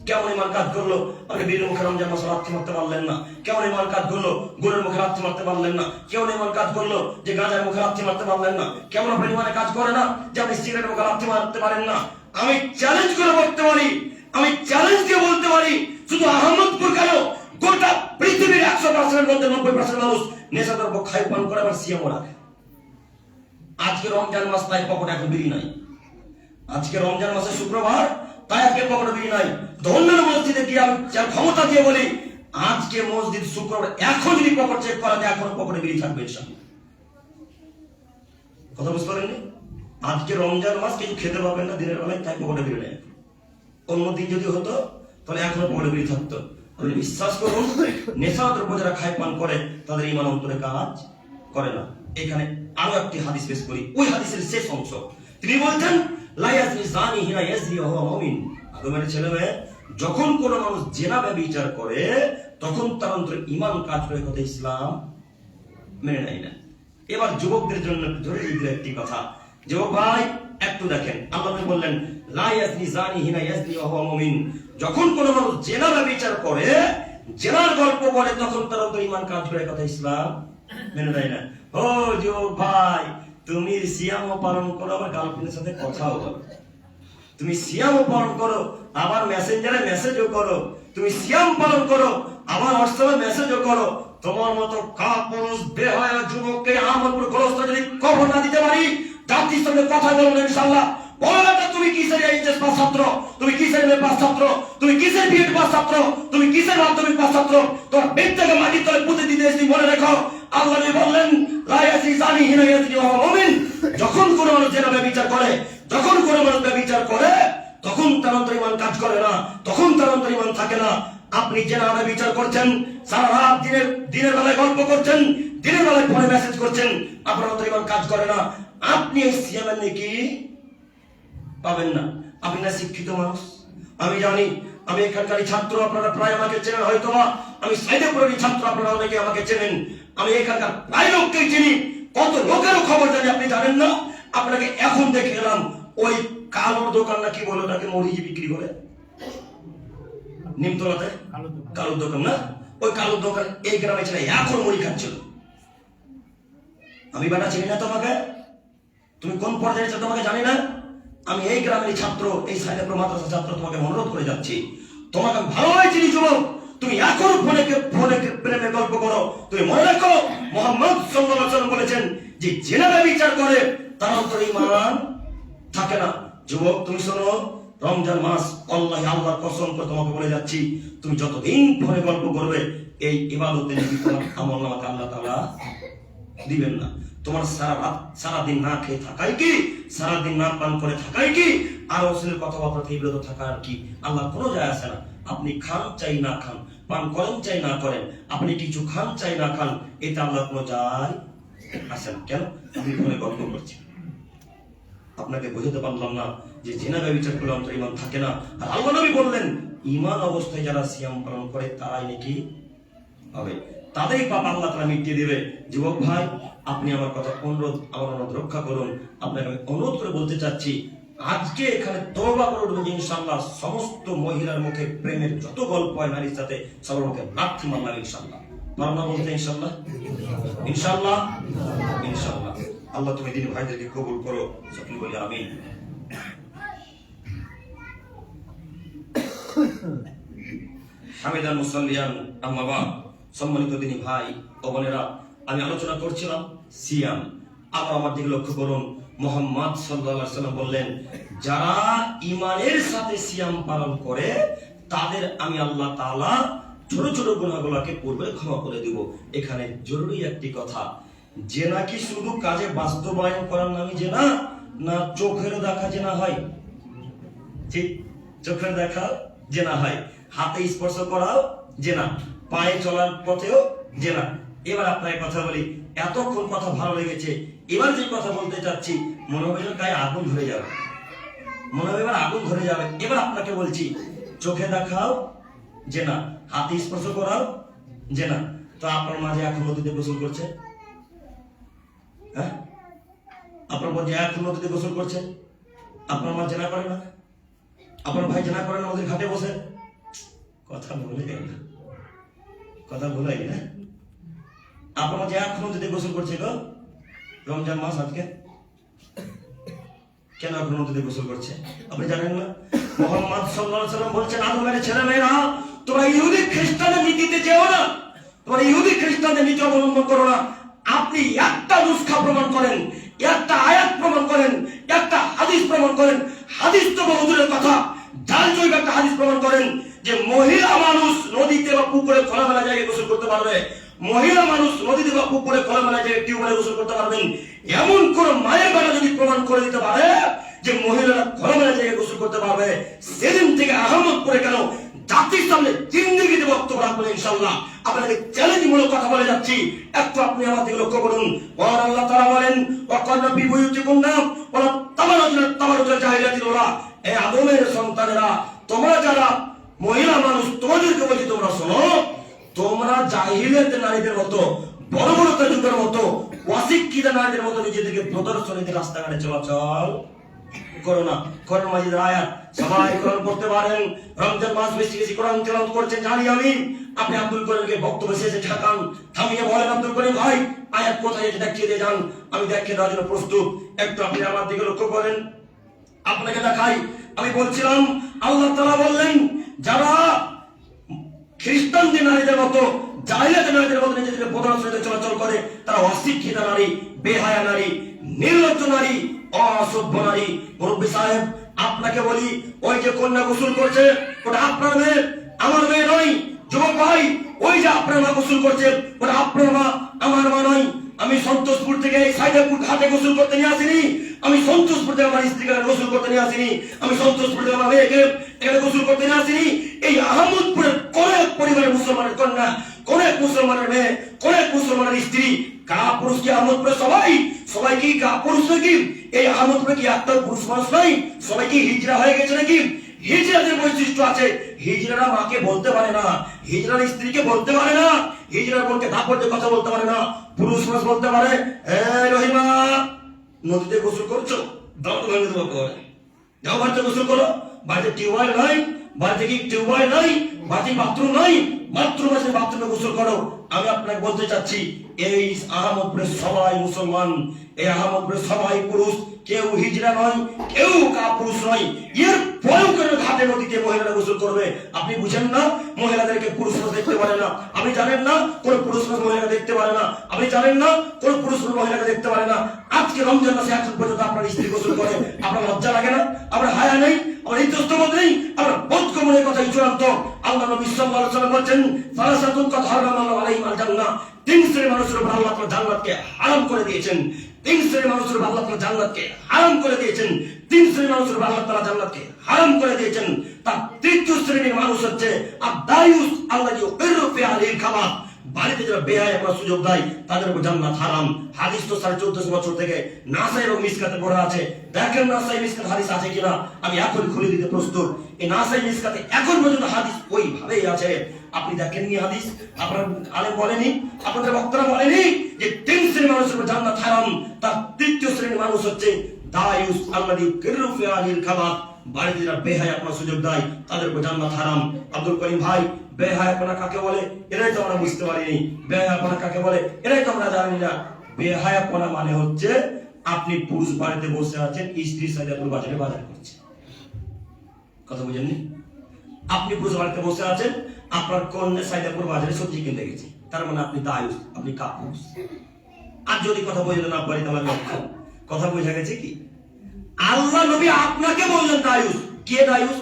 কেমন ঈমান কাজ করলো? আপনি বীরের মুখে রমজান মাসে লাথি মারতে পারলেন না। কেমন ঈমান কাজ করলো? গরুর মুখে লাথি মারতে পারলেন না। কেমন ঈমান কাজ করলো যে গাঁজার মুখে লাথি মারতে পারলেন না? কেমন আপনার ঈমানে কাজ করে না যে আপনি সিগারেটের মুখে লাথি মারতে পারেন না? আমি চ্যালেঞ্জ করে বলতে পারি, আমি চ্যালেঞ্জ দিয়ে বলতে পারি, শুধু আহমদপুর কেন, গোটা পৃথিবীর 100% মধ্যে 90% মানুষ নেশাদ্রব্য খাই পান করে, আবার সিয়াম রাখে। আজকে রমজান মাস, তাই পকেটে এখন বিড়ি নাই। আজকে রমজান মাসে শুক্রবার, তাই আজকে পকেটে বিড়ি নাই। ধন্যবাদ মসজিদে গিয়ে আমি ক্ষমতা দিয়ে বলি, আজকে মসজিদ শুক্রবার, এখন যদি পকেট চেক করা যায়, এখনো পকেটে বিড়ি থাকবে ইনশাআল্লাহ। কথা বুঝতে পারেননি? আজকে রমজান মাস কিছু খেতে পারবেন না দিনের বেলায়, তাই পকেটে বিড়ি নেই। অন্য দিন যদি হতো তাহলে এখনো পকেটে বিড়ি থাকতো। তাহলে বিশ্বাস করুন, নেশাদ্রব্য যারা খায় পান করে, তাদের ঈমান অন্তরে কাজ করে না। এখানে আরো একটি হাদিস পেশ করি, ওই হাদিসের শেষ অংশ। তিনি বলছেন, লা ইয়াজনি যানি হিনা ইয়াজনি ওয়া হুয়া মুমিন। আদমের ছেলে মেয়ে, যখন কোন মানুষ জেনা ব্যভিচার করে, তখন তার অন্তরে ঈমান কাজ করে, কথা ইসলাম মেনে নেয় না। এবার যুবকদের জন্য ধরে দিতে একটি কথা, যুবক ভাই একটু দেখেন, আল্লাহ বললেন, লা ইয়াজনি যানি হিনা ইয়াজনি ওয়া হুয়া মুমিন। যখন কোন মানুষ জেনা ব্যভিচার করে, জেনার গল্প বলে, তখন তার অন্তরে ঈমান কাজ করে, কথা ইসলাম মেনে নেয় না। ও যুবক ভাই, তুমি সিয়ামও পালন করো, আবার গার্লফ্রেন্ডের সাথে কথাও বলো। তুমি সিয়ামও পালন করো, আবার মেসেঞ্জারে মেসেজও করো। তুমি সিয়াম পালন করো, আবার হোয়াটসঅ্যাপে মেসেজও করো। তোমার মতো কাপুরুষ বেহায়া যুবককে আমরপুর গোরস্ত যদি কবর না দিতে পারি, জাতির সঙ্গে কথা বলবো না ইনশাআল্লাহ। বলো, তুমি কিসের এইচএস পাস ছাত্র, তুমি কিসের এমএ পাস ছাত্র, তুমি কিসের বিএড পাস ছাত্র, তুমি কিসের মাধ্যমিক পাস ছাত্র? তোমার বেদটাকে মাটির তলে পুঁতে দিতে এসেছি, মনে রেখো। আল্লাহ বললেন, লা ইয়াজনি যানি হিনা ইয়াজনি ওয়া হুয়া মুমিন। যখন কোন মানুষ জেনা ব্যভিচার করে, যখন কোন মানুষ ব্যভিচার করে, তখন তার অন্তরে ঈমান কাজ করে না, তখন তার অন্তরে ঈমান থাকে না। আপনি জেনা ব্যভিচার করছেন, সারা রাত দিনের বেলায় গল্প করছেন, দিনের বেলায় ফোনে মেসেজ করছেন, আপনার অন্তরে ঈমান কাজ করে না। আপনি এই সিয়ামের নেকি পাবেন না। আপনি না শিক্ষিত মানুষ, আমি জানি। আমি এখানকারই ছাত্র, আপনারা প্রায় আমাকে চেনেন হয়তো। আমি সাইদেপুরেরই ছাত্র, আপনারা অনেকে আমাকে চেনেন। আমি এখানকার প্রায় লোককেই চিনি, কত লোকেরও খবর জানি, আপনি জানেন না। আপনাকে এখন দেখে গেলাম, ওই কালোর দোকান না কি বলে ওটাকে, মরিচি বিক্রি করে নিমতলাতে, কালোর দোকান না, ওই কালোর দোকান এই গ্রামে ছেলে এখন মুড়ি খাচ্ছিল। আমি বেটা চিনি না তোমাকে, তুমি কোন পর্যায়ে ছিল তোমাকে জানি না। আমি এই গ্রামের ছাত্র, এই সাইদেপুর মাদ্রাসা ছাত্র, তোমাকে অনুরোধ করে যাচ্ছি, তোমাকে ভালোই চিনি যুবক। তুমি এখনো ফোনে প্রেমে গল্প করো। তুমি মনে রাখো, মুহাম্মদ সাল্লাল্লাহু আলাইহি ওয়াসাল্লাম বলেছেন যে জেনা ব্যভিচার করে, তার অন্তরে ঈমান থাকে না। যুবক তুমি শোনো, রমজান মাস, আল্লাহর কসম করে তোমাকে বলে যাচ্ছি, তুমি যতদিন ফোনে গল্প করবে, এই ইবাদতের নেকি তোমার আমলনামাতে আল্লাহ তাআলা দিবেন না। তোমার সারাদিন না খেয়ে থাকাই কি, সারাদিন না পান করে থাকাই কি, আর অশ্লীল কথাবার্তা থেকে বিরত থাকা আর কি, আল্লাহ কোনো যায় আসে না। আপনি খান চাই না খান, পান করেন চাই না করেন, আপনি কিছু খান চাই না খান, এতে আল্লাহ কোনো যায় আসে না। কেন? আপনি ফোনে গল্প করছেন। আপনাকে বোঝাতে পারলাম না যে জেনা ব্যভিচার করলে অন্তরে ঈমান থাকে না। আর আল্লাহ নবী বললেন, ঈমান অবস্থায় যারা সিয়াম পালন করে, তারাই নাকি হবে, তাদেরই পাপ আল্লাহ তাআলা মিটিয়ে দিবে। যুবক ভাই, আপনি আমার কথা আমার অনুরোধ রক্ষা করুন। আপনাকে আমি অনুরোধ করে বলতে চাচ্ছি, আজকে এখানে তওবা করে উঠবেন যে ইনশাআল্লাহ সমস্ত মহিলার মুখে প্রেমের যত গল্প হয় নারীর সাথে, সবার মুখে লাথি মারলাম ইনশাআল্লাহ। পারনা বলতে ইনশাআল্লাহ, ইনশাআল্লাহ, ইনশাআল্লাহ। আল্লাহ তুমি দিন ভাইদেরকে কবুল করো, সকলে বলি আমিন। হামিদান মুসাল্লিয়ান আম্মা বাদ। সম্মানিত দিনী ভাই ও বোনেরা, আমি আলোচনা করছিলাম সিয়াম। আবার আমার দিকে লক্ষ্য করুন, মুহাম্মদ সাল্লাল্লাহু আলাইহি ওয়াসাল্লাম বললেন, যারা ঈমানের সাথে সিয়াম পালন করে, তাদের আমি আল্লাহ তাআলা ছোট ছোট গুনাহগুলোকে পূর্বে ক্ষমা করে দেব। এখানে জরুরি একটি কথা, জেনা কি শুধু কাজে বাস্তবায়ন করার নামে জেনা, না চোখের দেখা জেনা হয়? ঠিক, চোখের দেখা জেনা হয়, হাতে স্পর্শ করাও জেনা, পায়ে চলার পথেও জেনা। এবার আপনাকে কথা বলি, এতক্ষণ কথা ভালো লেগেছে, এবার যে কথা বলতে চাচ্ছি, মনে হবে গায়ে আগুন ধরে যাবে, মনে হবে এবার আগুন ধরে যাবে। এবার আপনাকে বলছি, চোখে দেখাও যে না, হাতে স্পর্শ করাও যে না, তো আপনার মাঝে এখন নদীতে গোসল করছে, হ্যাঁ? আপনার মাঝে এখন নদীতে গোসল করছে, আপনার মা জেনা করে না, আপনার ভাই জেনা করে না নদীর ঘাটে বসে? কথা বলে না, কথা বলাই না। আপনার মাঝে এখন নদীতে গোসল করছে গো, রমজান মাস আজকে কেন এখন নদীতে গোসল করছে আপনি জানেন না? মুহাম্মদ সাল্লাল্লাহু আলাইহি ওয়াসাল্লাম বলছেন, আদমের ছেলেমেয়েরা তোমরা ইহুদি খ্রিস্টানদের নীতিতে যেও না, তোমরা ইহুদি খ্রিস্টানদের নীতি অবলম্বন করো না। আপনি একটা নুসখা প্রমাণ করেন, একটা আয়াত প্রমাণ করেন, একটা হাদিস প্রমাণ করেন, হাদিস তো বহুদূরের কথা, জাল জৈব একটা হাদিস প্রমাণ করেন যে মহিলা মানুষ নদীতে বা পুকুরে খোলামেলা জায়গায় গোসল করতে পারবে, মহিলা মানুষ নদীতে বা পুকুরে খোলামেলা জায়গায় টিউবওয়েলে গোসল করতে পারবেন। এমন কোন মায়ের বেলা যদি প্রমাণ করে দিতে পারে যে মহিলারা খোলামেলা জায়গায় গোসল করতে পারবে, সেদিন থেকে আহমদ করে কেন জাতির সামনে জিন্দেগিতে বক্তব্য রাখবেন ইনশাআল্লাহ। আপনাকে চ্যালেঞ্জমূলক কথা বলে যাচ্ছি, একটু আপনি আমার দিকে লক্ষ্য করুন। মহান আল্লাহ তাআলা বলেন, ওয়াকারনা ফি বুয়ুতিকুন্না ওয়ালা তাবাররুজনা তাবাররুজাল জাহিলিয়াতিল উলা, এই আদমের সন্তানেরা, তোমরা যারা মহিলা মানুষ, তোমাদেরকে বলছি তোমরা শোনো, তোমরা জাহিলিয়াতের নারীদের মতো, বড় বড় যুগের মতো, অশিক্ষিত নারীদের মতো নিজেদেরকে প্রদর্শনীতে রাস্তাঘাটে চলাচল করো না। কোরআন মাজিদের আয়াত সবাই কোরআন পড়তে পারেন, রমজান মাস বেশি বেশি কোরআন তেলাওয়াত করছেন জানি আমি। আপনি আব্দুল করিমকে বক্তব্য শেষে ঠাকান, থামিয়ে বলেন, আব্দুল করিম ভাই আয়াত কোথায় এটা দেখিয়ে দিয়ে যান, আমি দেখিয়ে দেওয়ার জন্য প্রস্তুত। একটু আপনি আমার দিকে লক্ষ্য করেন, আপনাকে দেখাই। আমি বলছিলাম আল্লাহ তাআলা বললেন, যারা খ্রিস্টানদের নারীদের মতো, জাহিলিয়াতের নারীদের মতো নিজেদের প্রদর্শনীতে চলাচল করে, তারা অশিক্ষিত নারী, বেহায়া নারী, নির্লজ্জ নারী, অসভ্য নারী। মুরব্বী সাহেব আপনাকে বলি, ওই যে কন্যা গোসল করছে ওটা আপনার মেয়ে, আমার মেয়ে নয়। যুবক ভাই, ওই যে আপনার মা গোসল করছে ওটা আপনার মা, আমার মা নয়। আমি সন্তোষপুর থেকে এই সাইদাপুর ঘাটে গোসল করতে নিয়ে আসিনি, আমি সন্তোষপুর থেকে আমার স্ত্রীকে গোসল করতে নিয়ে আসিনি, আমি সন্তোষপুর থেকে আমার মেয়েকে এখানে গোসল করতে নিয়ে আসিনি। এই আহমদপুরের কোন এক পরিবারের মুসলমানের কন্যা, কোন এক মুসলমানের মেয়ে, কোন এক মুসলমানের স্ত্রী, কা পুরুষ কি আহমদপুরে সবাই কি কা পুরুষ নাকি? এই আহমদপুরে কি একটা পুরুষ মানুষ নাই? সবাই কি হিজরা হয়ে গেছে নাকি? হিজরাদের বৈশিষ্ট্য আছে। হিজরারা মাকে বলতে পারে না, হিজরার স্ত্রীকে বলতে পারে না, হিজরার বোনকে দাপট দিয়ে কথা বলতে পারে না। পুরুষ মানুষ বলতে পারে, রহিমা নদীতে গোসল করছো, দাঁত ভেঙে দেবো করে, যাও বাড়িতে গোসল করো। বাড়িতে টিউবওয়েল নাই, বাড়িতে কি টিউবওয়েল নাই, বাড়িতে বাথরুম নাই, বাথরুম আছে, বাথরুমে গোসল করো। আমি আপনাকে বলতে চাচ্ছি, এই আহমদপুরের সবাই মুসলমান, এই আহমদপুরের সবাই পুরুষ, কেউ হিজরা নয়, কেউ কাপুরুষ নয়। এর পরেও কেন ঘাটে নদীতে মহিলারা গোসল করবে? আপনি বুঝেন না মহিলাদেরকে পুরুষ মানুষ দেখতে পারে না? আপনি জানেন না কোন পুরুষ মানুষ মহিলাকে দেখতে পারে না? আপনি জানেন না কোন পুরুষ মানুষ মহিলাকে দেখতে পারে না? আজকে রমজান মাসে এখন পর্যন্ত আপনার স্ত্রী গোসল করে, আপনার লজ্জা লাগে না? আপনার হায়া নেই? আপনার ইজ্জতবোধ নেই? আপনার বোধগম্যের কথাই চূড়ান্ত। আল্লাহ নবী সাল্লাল্লাহু আলাইহি ওয়াসাল্লাম বলেন, সালাসাতুন কাদ হারামাল্লাহু আলাইহিম আল জান্নাহ, তিন শ্রেণীর মানুষের উপর আল্লাহ তাআলা জান্নাতকে হারাম করে দিয়েছেন। তিন শ্রেণীর মানুষের উপর আল্লাহ তাআলা জান্নাতকে হারাম করে দিয়েছেন। তিন শ্রেণীর মানুষের উপর আল্লাহ তাআলা জান্নাতকে হারাম করে দিয়েছেন। তার তৃতীয় শ্রেণীর মানুষ হচ্ছে আদ-দায়ুস আল্লাযী ইউকিররু ফি আহলিল কামাত, বাড়িতে যারা বেহায়া করার সুযোগ দেয় তাদের উপর জান্নাত হারাম। হাদিস তো 1450 বছর থেকে নাসাই এবং মিসকাতে পড়া আছে। দেখেন নাসাই মিসকাত হাদিস আছে কিনা, আমি এখন খুলে দিতে প্রস্তুত। এই নাসাই মিসকাতে এখন পর্যন্ত হাদিস ওইভাবেই আছে। আপনি দেখেননি হাদিস? আপনার আলেম বলেনি, আপনাদের বক্তারা বলেনি যে তিন শ্রেণীর মানুষের উপর জান্নাত হারাম। তার তৃতীয় শ্রেণীর মানুষ হচ্ছে দায়ুস আল্লাযী ইউকিররু ফি আহলিল কামাত, বাড়িতে যারা বেহায়াপনা সুযোগ দেয় তাদের উপর জান্নাত হারাম। আব্দুল করিম ভাই, বেহায়াপনা কাকে বলে এটাই তো আমরা বুঝতে পারিনি। বেহায়াপনা কাকে বলে এটাই তো আমরা জানি না। বেহায়াপনা মানে হচ্ছে আপনি পুরুষ বাড়িতে বসে আছেন, স্ত্রী সাইদাপুর বাজারে বাজার করছে। কথা বুঝেননি? আপনি পুরুষ বাড়িতে বসে আছেন, আপনার কন্যা সাইদাপুর বাজারে সবজি কিনতে গেছে, তার মানে আপনি দায়ুস, আপনি কাপুরুষ। আর যদি কথা বুঝতে না পারি তাহলে লক্ষ্য, কথা বোঝা গেছে কি? আল্লাহ নবী আপনাকে বললেন দায়ুস। কে দায়ুস?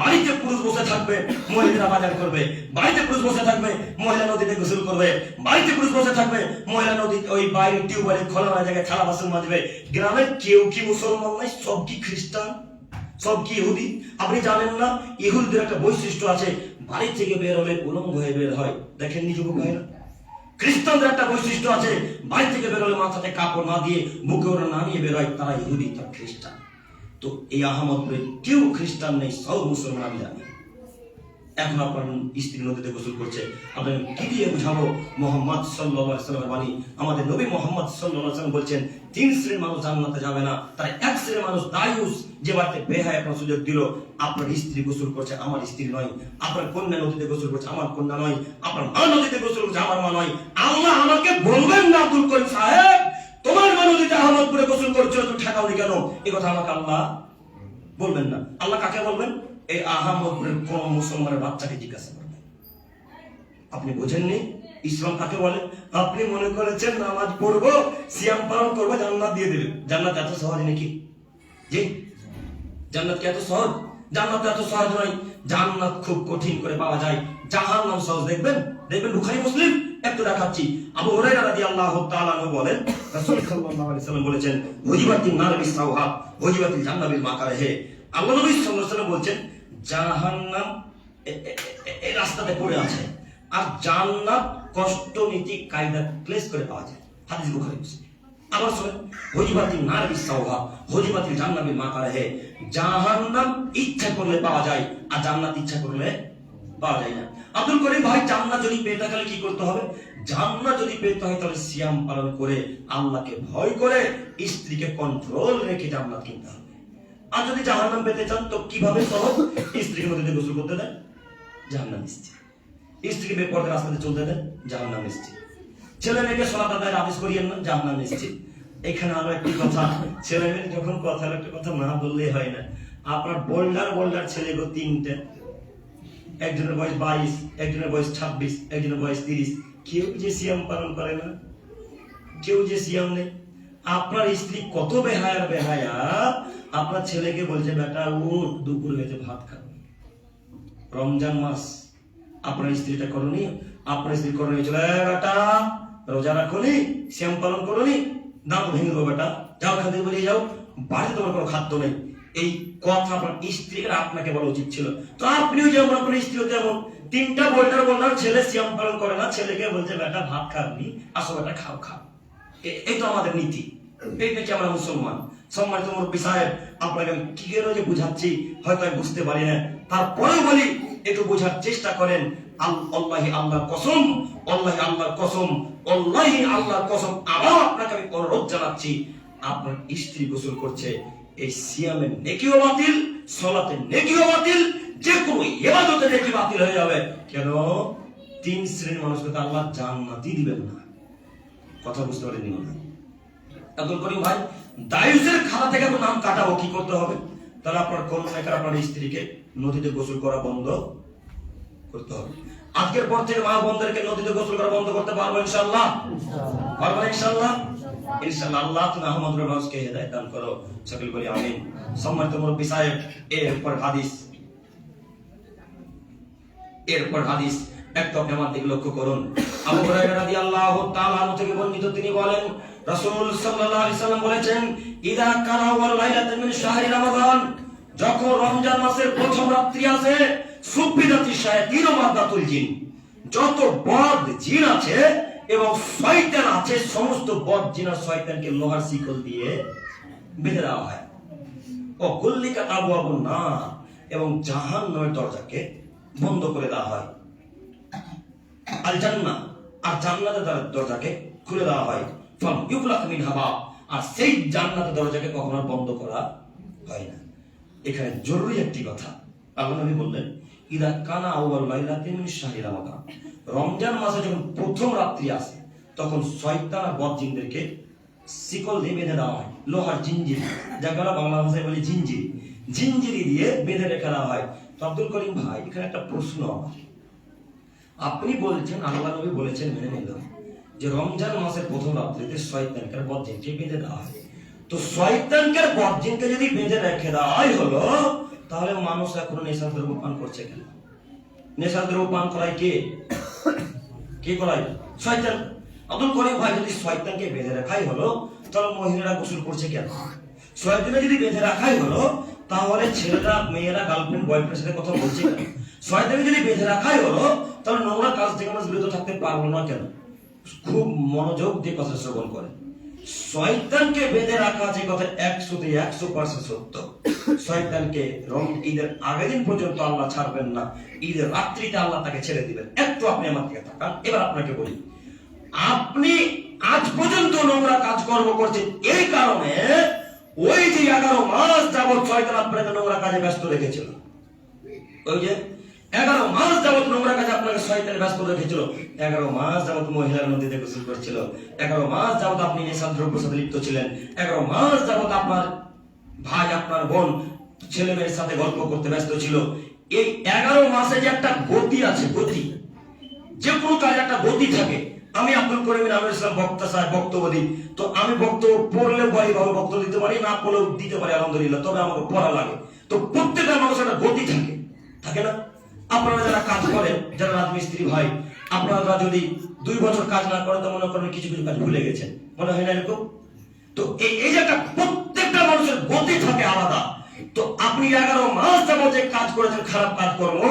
বাড়িতে পুরুষ বসে থাকবে, মহিলারা বাজার করবে। বাড়িতে পুরুষ বসে থাকবে, মহিলা নদীতে গোসল করবে। বাড়িতে পুরুষ বসে থাকবে, মহিলা নদী ওই বাইরে টিউবওয়েলে খোলা জায়গায় থালা বাসন মাজবে। গ্রামের কেউ কি মুসলমান নাই, সব কি খ্রিস্টান, সব কি ইহুদি? আপনি জানেন না ইহুদিদের একটা বৈশিষ্ট্য আছে, বাড়ি থেকে বের হলে উলঙ্গ হয়ে বের হয়। দেখেননি যুবক ভাইরা? খ্রিস্টানদের একটা বৈশিষ্ট্য আছে, বাড়ি থেকে বের হলে মাথাতে কাপড় না দিয়ে বুকে ওরা না নিয়ে বের হয়, তারা ইহুদি, তারা খ্রিস্টান। তো এই আহমদপুরে কেউ খ্রিস্টান নেই, সব মুসলমান। আমি জানি এখন আপনার স্ত্রী নদীতে গোসল করছে, আপনাকে কি দিয়ে বুঝাবো? মোহাম্মদ সাল্লাল্লাহু আলাইহি ওয়াসাল্লামের বাণী, আমাদের নবী মোহাম্মদ সাল্লাল্লাহু আলাইহি ওয়াসাল্লাম বলছেন, 3 শ্রেণীর মানুষ জান্নাতে যাবে না। তার এক শ্রেণীর মানুষ দায়ুস, যে বাড়িতে বেহায়া আপনার সুযোগ দিল, আপনার স্ত্রী গোসল করছে, আমার স্ত্রী নয়। আপনার কন্যা নদীতে গোসল করছে, আমার কন্যা নয়। আপনার মা নদীতে গোসল করছে, আমার মা নয়। আল্লাহ আমাকে বলবেন না, আব্দুল করিম সাহেব তোমার মা নদীতে আহমদপুরে গোসল করছো, তুমি ঠেকাওনি কেন? এই কথা আমাকে আল্লাহ বলবেন না। আল্লাহ কাকে বলবেন? এই আহমদপুরের কোন মুসলমানের বাচ্চাকে জিজ্ঞাসা করবেন। আপনি বোঝেননি ইসলাম কাকে বলে? আপনি মনে করেছেন নামাজ পড়বো, সিয়াম পালন করবো, জান্নাত দিয়ে দেবে। জান্নাত এত সহজ নাকি? জি, জান্নাত কি এত সহজ? জান্নাত এত সহজ নয়। জান্নাত খুব কঠিন করে পাওয়া যায়, জাহান্নাম সহজ। দেখবেন বুখারী মুসলিম একটু দেখাচ্ছি। আবু হুরায়রা রাদিয়াল্লাহু তাআলা আনহু বলেন, রাসূল সাল্লাল্লাহু আলাইহি ওয়াসাল্লাম বলেছেন, হুজিবাতিন নার বিসাওহা হুজিবাতিল জান্নাত বিল মাকারিহি। আল্লাহ নবী সাল্লাল্লাহু আলাইহি ওয়াসাল্লাম বলেন, জাহান্নাম এই রাস্তাতে পড়ে আছে, আর জান্নাত কষ্ট নীতি কায়দা ক্লেশ করে পাওয়া যায়। হাদিস বুখারী মুসলিম। আবার শুনেন, হুজিবাতিন নার বিসাওহা হুজিবাতিল জান্নাত বিল মাকারিহি। জাহান্নাম ইচ্ছা করলে পাওয়া যায়, আর জান্নাত ইচ্ছা করলে পাওয়া যায় না। আব্দুল করিম ভাই, জান্নাত যদি পেতে গেলে কি করতে হবে? জান্নাত যদি পেতে হয় তাহলে সিয়াম পালন করে, আল্লাহকে ভয় করে, স্ত্রীকে কন্ট্রোল রেখে জান্নাত কিনতে হবে। আর যদি জাহান্নাম পেতে চান তো কিভাবে সহজ? স্ত্রীকে নদীতে গোসল করতে দেন, জাহান্নাম স্ত্রী। স্ত্রীকে বেপরদা রাস্তাতে চলতে দেন, জাহান্নাম স্ত্রী। ছেলে মেয়েকে সালাত আদায়ের আদেশ করিয়েন না, জাহান্নাম স্ত্রী। এখানে আরো একটি কথা, ছেলে মেয়ে যখন কথা একটা কথা না বললেই হয় না। আপনার বোল্ডার ছেলে গো 3টে, একজনের বয়স 22, একজনের বয়স 26, একজনের বয়স 30। কেউ যে সিয়াম পালন করে না, কেউ যে সিয়াম নেই। আপনার স্ত্রী কত বেহায়া, আপনার ছেলেকে বলছে, বেটা উঠ, দুপুর হয়েছে, ভাত খাবে। রমজান মাস, আপনার স্ত্রীটা করনি, আপনার স্ত্রী করনি, চলে বেটা রোজা রাখনি, সিয়াম পালন করনি, দাঁত ভেঙে দেবো বেটা, যাও খাতে বেরিয়ে যাও, বাড়িতে তোমার কোনো খাদ্য নেই। এই কথা আপনার স্ত্রীকে আপনাকে বলা উচিত ছিল। তো আপনিও যেমন, আপনার স্ত্রীও তেমন। 3টা বোল্ডার ছেলে সিয়াম পালন করে না, ছেলেকে বলছে, বেটা ভাত খাবি, আসো বেটা খাও। এই তো আমাদের নীতি। এই নাকি আমরা মুসলমান? সম্মানিত মুরব্বী সাহেব, আপনাকে আমি কি করে যে বুঝাচ্ছি হয়তো আমি বুঝতে পারি না, তারপরেও বলি একটু বোঝার চেষ্টা করেন। আল্লাহি আল্লাহর কসম, আল্লাহি আল্লাহর কসম, আল্লাহি আল্লাহর কসম, আবার আপনাকে আমি অনুরোধ জানাচ্ছি, আপনার স্ত্রী গোসল করছে, এই সিয়ামের নেকিও বাতিল, সালাতের নেকিও বাতিল, যে কোনো ইবাদতের নেকি বাতিল হয়ে যাবে। কেন? 3 শ্রেণীর মানুষকে তো আল্লাহ জান্নাতই দিবেন না। কথা বুঝতে পারেননি মনে হয়? আব্দুল করিম ভাই, দায়ুসের খাতা থেকে তো নাম কাটাবো, কি করতে হবে? তাহলে আপনার কন্যাকে, আপনার স্ত্রীকে নদীতে গোসল করা বন্ধ করতে হবে। আজকের পর থেকে মা বোনদেরকে নদীতে গোসল করা বন্ধ করতে পারবো ইনশাআল্লাহ? পারবো ইনশাআল্লাহ? ইনশাআল্লাহ। আল্লাহ তুমি আহমদুর রহমানকে হেদায়েত দান করো, সকল বলি আমিন। সম্মানিত মুরব্বী সাহেব, এরপর হাদিস একটু আপনি আমার দিকে লক্ষ্য করুন। আবু হুরায়রা রাদিয়াল্লাহু তাআলা আনহু থেকে বর্ণিত, তিনি বলেন, রাসূল সাল্লাল্লাহু আলাইহি সাল্লাম বলেছেন, ইদা কানা ওয়াল লাইলাতুন মিন শাহরি রমাদান, যখন রমজান মাসের প্রথম রাত্রি আসে, সুফিদাতি শায়াতিন ওয়া মাদাতুল জিন, যত বদ জিন আছে এবং শয়তান আছে, সমস্ত বদ জিন আর শয়তানকে লোহার শিকল দিয়ে বেঁধে দেওয়া হয়। ও কুল্লিকা আবওয়াবুন নার, এবং জাহান্নামের দরজাকে বন্ধ করে দেওয়া হয়। আল জান্নাহ, আর জান্নাতের দরজাকে খুলে দেওয়া হয়। ফাম ইউগলাক মিনহা বাব, আর সেই জান্নাতের দরজাকে কখনো বন্ধ করা হয় না। এখানে জরুরি একটি কথা, আল্লাহ নবী বললেন, ইদা কানা আউয়াল লাইলাতিন মিন শাহরি রমাদান, রমজান মাসে যখন প্রথম রাত্রি আসে, তখন শয়তান আর বদ জিনদেরকে শিকল দিয়ে বেঁধে দেওয়া হয়, লোহার জিনজিরি, যাকে আমরা বাংলা ভাষায় বলি জিনজিরি দিয়ে বেঁধে রেখে দেওয়া হয়। তো আব্দুল করিম ভাই, এখানে একটা প্রশ্ন, আপনি বলছেন, আল্লাহ নবী বলেছেন, মেনে নিলাম যে রমজান মাসের প্রথম রাত্রিতে শয়তানকে আর বদজিনকে বেঁধে দেওয়া হয়। তো শয়তানকে আর বদজিনকে যদি বেঁধে রেখে দেওয়াই হলো, তাহলে মানুষ এখন নেশার দ্রব্য পান করছে কেন? নেশার দ্রব্য পান করায় কে করায়? শয়তান। আব্দুল করিম ভাই, যদি শয়তানকে বেঁধে রাখাই হলো, তাহলে মহিলারা গোসল করছে কেন? শয়তানকে যদি বেঁধে রাখাই হলো, তাহলে ছেলেরা, মেয়েরা, গার্লফ্রেন্ড বয়ফ্রেন্ডের সাথে কথা বলছে কেন? শয়তানকে যদি বেঁধে রাখাই হলো, তাহলে নোংরা কাজ থেকে আমরা বিরত থাকতে পারবো না কেন? খুব মনোযোগ দিয়ে কথা শ্রবণ করে। শয়তানকে বেঁধে রাখা যে কথা 100% সত্য। শয়তানকে ঈদের আগের দিন পর্যন্ত আল্লাহ ছাড়বেন না, ঈদের রাত্রিতে আল্লাহ তাকে ছেড়ে দিবেন। একটু আপনি আমার দিকে তাকান। এবার আপনাকে বলি, আপনি আজ পর্যন্ত নোংরা কাজকর্ম করছেন, এই কারণে ওই যে 11 মাস যাবৎ শয়তান আপনাকে নোংরা কাজে ব্যস্ত রেখেছিল। ওই যে 11 মাস যাবৎ নোংরা কাজে আপনাকে শয়তান ব্যস্ত রেখেছিল। 11 মাস যাবৎ মহিলার নদীতে গোসল করছিল। 11 মাস যাবৎ আপনি নেশাদ্রব্যের সাথে লিপ্ত ছিলেন। 11 মাস যাবৎ আপনার ভাই, আপনার বোন ছেলে মেয়ের সাথে গল্প করতে ব্যস্ত ছিল। এই 11 মাসে যে একটা গতি আছে, গতি, যে কোনো কাজে একটা গতি থাকে। আমি আব্দুল করিম আমির ইসলাম বক্তা সাহেব বক্তব্য দিই, তো আমি বক্তব্য পড়লে ভাবে বক্তব্য দিতে পারি, না পড়লেও দিতে পারি আলহামদুলিল্লাহ, তবে আমাকে পড়া লাগে। তো প্রত্যেকটা মানুষের একটা গতি থাকে, থাকে না? আপনারা যারা কাজ করেন, যারা রাজমিস্ত্রি ভাই, আপনারা যদি 2 বছর কাজ না করেন তো মনে করেন কিছু কিছু কাজ ভুলে গেছেন, মনে হয় না এরকম? তো এই যে একটা প্রত্যেকটা মানুষের গতি থাকে আলাদা। তো আপনি 11 মাস যাবত যে কাজ করেছেন খারাপ কাজকর্ম,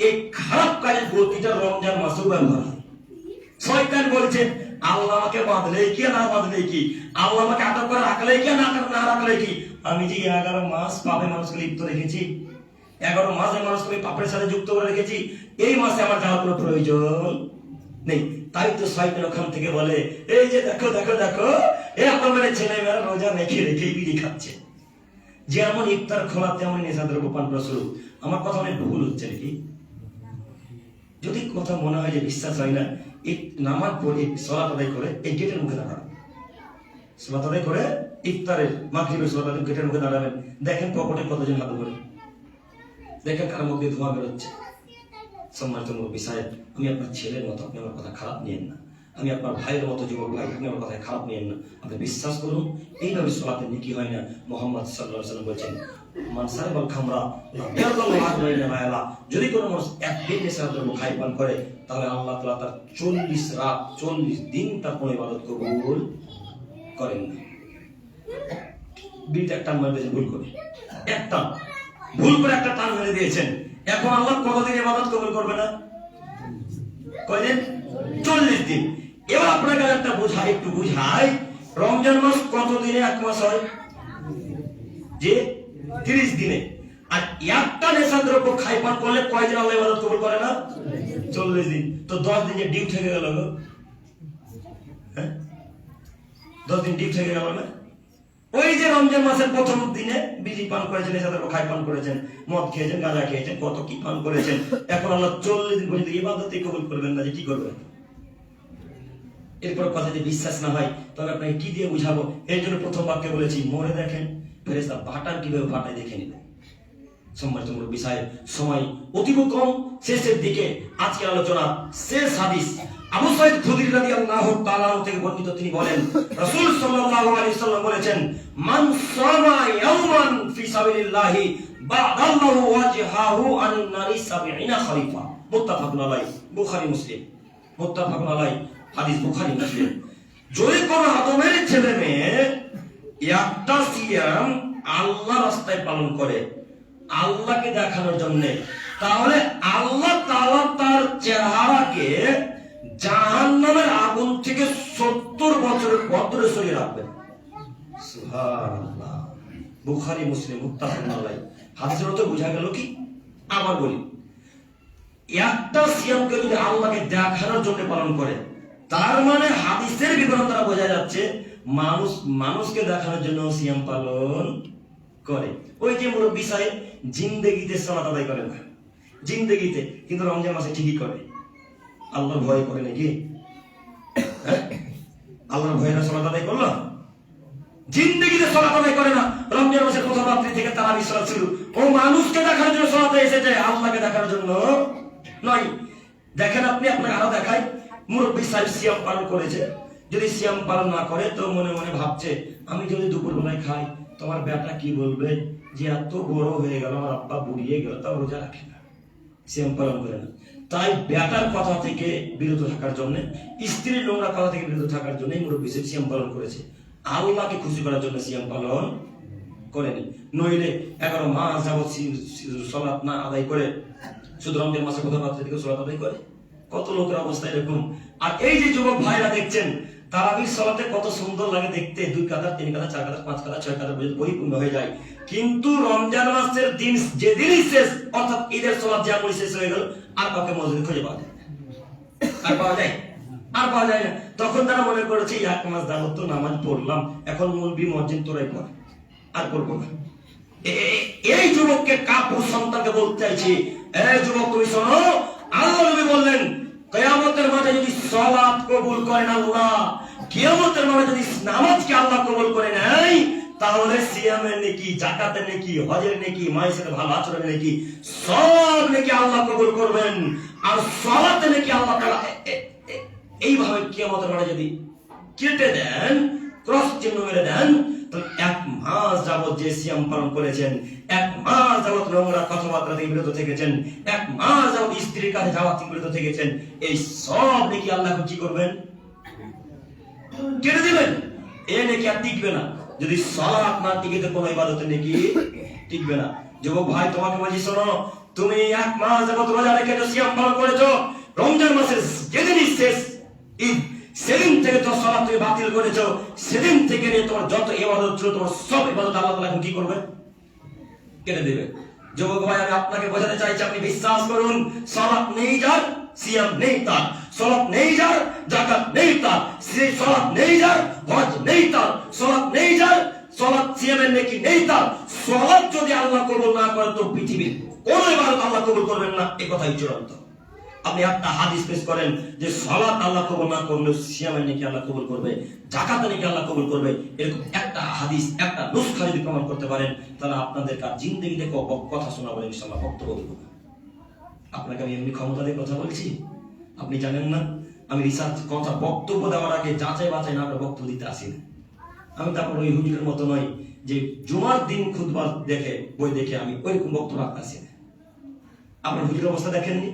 এই খারাপ কাজের গতিটা রমজান মাসেও ব্যবহার হয়। শয়তান বলছে আল্লাহ আমাকে বাঁধলে কি না বাঁধলে কি, আল্লাহ আমাকে আটক করে রাখলে কি না রাখলে কি, আমি যে 11 মাস পাপে মানুষকে লিপ্ত রেখেছি, 11 মাসে মানুষকে পাপের সাথে যুক্ত করে রেখেছি, এই মাসে আমার যাওয়ার কোনো প্রয়োজন নেই। তাই তো শয়তান ওখান থেকে বলে, এই যে দেখো দেখো দেখো, এই আপনার ছেলে মেয়েরা রোজা রেখে রেখে বিড়ি খাচ্ছে, যেমন ইফতার খোলা তেমন নেশাদ্রব্য পান করা শুরু। আমার কথা অনেক ভুল হচ্ছে নাকি? যদি কথা মনে হয় যে বিশ্বাস হয় না, এই নামাজ পড়ে সালাত আদায় করে এই গেটের মুখে দাঁড়াবেন, সালাত আদায় করে ইফতারের মাগরিবের সালাত আদায় গেটের মুখে দাঁড়াবেন। দেখেন পকেটে কতজন হাত ধরে, দেখেন কার মধ্যে ধোঁয়া বেরোচ্ছে। সম্মানিত মুরব্বী সাহেব, আমি আপনার ছেলের মতো, আপনি আমার কথা খারাপ নিয়েন না। আমি আপনার ভাইয়ের মতো যুবক ভাই, আপনি আমার কথা খারাপ নিয়েন না। আপনি বিশ্বাস করুন, এইভাবে সালাতে নেকি হয় না। মুহাম্মদ সাল্লাল্লাহু আলাইহি ওয়াসাল্লাম বলেছেন, মান সারাবাল খামরা ইয়াদাল্লাহু আজমাইনা মায়ালা, যদি কোনো মানুষ এক দিন নেশাদ্রব্য খায় পান করে, তাহলে আল্লাহ তাআলা তার 40 রাত 40 দিন তার কোনো ইবাদত কবুল করেন না। বিটা একটা মারবে ভুল করে, একটা ভুল করে একটা টান মেরে দিয়েছেন, এখন আল্লাহ কতদিন ইবাদত কবুল করবে না? কয়দিন? 40 দিন। এবার আপনাকে একটা বোঝাই, একটু বুঝাই, রমজান মাস কত দিনে এক মাস হয়? যে 30 দিনে। আর একটা নেশাদ্রব্য খাই পান করলে কয়দিন আল্লাহ ইবাদত কবুল করে না? 40 দিন। তো 10 দিন যে ডিউ থেকে গেল, 10 দিন ডিউ থেকে গেল না? ওই যে রমজান মাসের প্রথম দিনে বিড়ি পান করেছেন, নেশাদ্রব্য খাই পান করেছেন, মদ খেয়েছেন, গাঁজা খেয়েছেন, কত কি পান করেছেন, এখন আল্লাহ 40 দিন পর্যন্ত ইবাদতই কবুল করবেন না, যে কি করবেন? এরপর কথা যদি বিশ্বাস না হয় তবে আপনাকে কি দিয়ে বুঝাবো? এর জন্য প্রথম বাক্যে বলেছি, মরে দেখেন ফেরেশতা বাটান কিভাবে ফাটায় দেখে নেবেন। সম্মানিত মুরব্বী সাহেব, সময় অতীব কম, শেষের দিকে আজকের আলোচনা শেষ হাদিস। আবু সাঈদ খুদরি রাদিয়াল্লাহু তাআলা থেকে বর্ণিত, তিনি বলেন রাসূল সাল্লাল্লাহু আলাইহি ওয়াসাল্লাম বলেছেন, মান সামা ইয়াওমান ফি সাবিলিল্লাহি বা'দাল্লাহু ওয়াজহাহু আনিন নারি 70 খলিফা। মুত্তাফাকুন আলাইহি, বুখারী মুসলিম। মুত্তাফাকুন আলাইহি, হাদিস বুখারী মুসলিম। যদি কোন আদমের ছেলে মেয়ে একটা সিয়াম আল্লাহ রাস্তায় পালন করে আল্লাহকে দেখানোর জন্য, তাহলে আল্লাহ তাআলা তার চেহারাকে জাহান্নামের আগুন থেকে 70 বছরের পরে সরিয়ে রাখবেন। সুবহানাল্লাহ। বুখারী মুসলিম, মুত্তাফাকুন আলাইহি। হাদিসের অর্থ বোঝা গেল কি? আবার বলি, একটা সিয়ামকে যদি আল্লাহকে দেখানোর জন্য পালন করে, তার মানে হাদিসের বিবরণ দ্বারা বোঝা যাচ্ছে মানুষকে দেখানোর জন্য সিয়াম পালন করে। ওই যে মুরব্বী সাহেব জিন্দেগিতে সালাত আদায় করে না, জিন্দেগিতে, কিন্তু রমজান মাসে ঠিকই করে। আল্লাহর ভয় করে নাকি? আল্লাহর ভয়ে না সালাত আদায় করলো? জিন্দেগিতে সালাত আদায় করে না। রমজান মাসের প্রথম রাত্রি থেকে তারাবি সালাত শুরু। ও মানুষকে দেখানোর জন্য সালাতে এসেছে, আল্লাহকে দেখানোর জন্য নয়। দেখেন আপনি, আপনাকে আরো দেখায়, মুরব্বী সাহেব সিয়াম পালন করেছে, যদি সিয়াম পালন না করে তো মনে মনে ভাবছে, আমি যদি দুপুর বেলায় খাই তোমার বেটা কি বলবে, যে এত বড় হয়ে গেল, আমার আব্বা বুড়িয়ে গেল, তাও রোজা রাখে না, সিয়াম পালন করে না। তাই বেটার কথা থেকে বিরত থাকার জন্য, স্ত্রীর নোংরা কথা থেকে বিরত থাকার জন্য মুরব্বী সাহেব সিয়াম পালন করেছে, আল্লাহকে খুশি করার জন্য সিয়াম পালন করেনি। নইলে 11 মাস যাবত সালাত না আদায় করে শুধু রমজান মাসে প্রথম রাত্রি থেকে সালাত আদায় করে, কত লোকের অবস্থা এরকম। আর এই যে যুবক ভাইরা দেখছেন, তারাবির সালাতে কত সুন্দর লাগে দেখতে, 2 কাতার 3 কাতার 4 কাতার 5 কাতার 6 কাতার পর্যন্ত পরিপূর্ণ হয়ে যায়। কিন্তু রমজান মাসের দিন যেদিনই শেষ, অর্থাৎ ঈদের সালাত যেমন শেষ হয়ে গেল, আর কাউকে মসজিদে খুঁজে পাওয়া যায় না। আর পাওয়া যায় না। তখন তারা মনে করেছে 1 মাস যাবত তো নামাজ পড়লাম, এখন মুলবি মুয়াজ্জিন তোরাই পড়, আর করবো না। এই যুবককে কাপুর সন্তানকে বলতে চাইছি, এই যুবক তুমি শোনো, আল্লাহ নবী বললেন কিয়ামতের মাঠে যদি সালাত কবুল করেন আল্লাহ, কিয়ামতের মাঠে যদি নামাজকে আল্লাহ কবুল করে নেয়, তাহলে সিয়ামের নেকি, যাকাতের নেকি, হজের নেকি, মায়ের সাথে ভালো আচরণের নেকি, সব নেকি আল্লাহ কবুল করবেন। আর সালাতে নেকি আল্লাহ তাআলা এইভাবে কিয়ামতের মাঠে যদি কেটে দেন, ক্রস চিহ্ন মেরে দেন, তো 1 মাস যাবত যে সিয়াম পালন করেছেন, 1 মাস যাবত নোংরা কথাবার্তা থেকে বিরত থেকেছেন, 1 মাস যাবত স্ত্রীর কাছে যাওয়া থেকে বিরত থেকেছেন, এই সব নাকি আল্লাহ কি করবেন? কেটে দিবেন। এ নাকি আর টিকবে না। যদি সালাত না টিকে তো কোনো ইবাদতের নাকি টিকবে না। যুবক ভাই, তোমাকে বলছি শোনো, তুমি 1 মাস যাবত রোজা রেখে সিয়াম পালন করেছো, রমজান মাসের যেদিনই শেষ ঈদ, সেদিন থেকে তো সালাত তুমি বাতিল করেছো, সেদিন থেকে নিয়ে তোমার যত ইবাদত ছিল, তোমার সব ইবাদত আল্লাহ তাআলা কি করবে? কেটে দেবে। যুবক ভাই, আমি আপনাকে বোঝাতে চাইছি, আপনি বিশ্বাস করুন, সালাত নেই যার, সিয়াম নেই তার, সালাত নেই যার, যাকাত নেই তার, সালাত নেই যার, হজ নেই তার, সালাত নেই যার, সালাত সিয়ামের নেকি নেই তার, সালাত যদি আল্লাহ কবুল না করে তো পৃথিবীর কোন ইবাদত আল্লাহ কবুল করবেন না, এই কথাই চূড়ান্ত। আপনি একটা হাদিস পেশ করেন যে সালাত আল্লাহ কবুল না করলে সিয়ামের নেকি আল্লাহ কবুল করবে, যাকাতের নেকি আল্লাহ কবুল করবে, এরকম একটা হাদিস, একটা নুসখা যদি প্রমাণ করতে পারেন, তাহলে আপনাদের কাছে জিন্দেগিতে কথা শোনা বলে ইনশাআল্লাহ বক্তব্য দেব। আপনাকে আমি এমনি ক্ষমতা দিয়ে কথা বলছি, আপনি জানেন না আমি রিসার্চ কথা বক্তব্য দেওয়ার আগে যাচাই বাছাই না করে বক্তব্য দিতে আসি না। আমি তারপর ওই হুজুরের মতো নয় যে জুমার দিন খুতবা দেখে বই দেখে আমি ওইরকম বক্তব্য রাখতে আসি না। আপনার হুজুরের অবস্থা দেখেননি,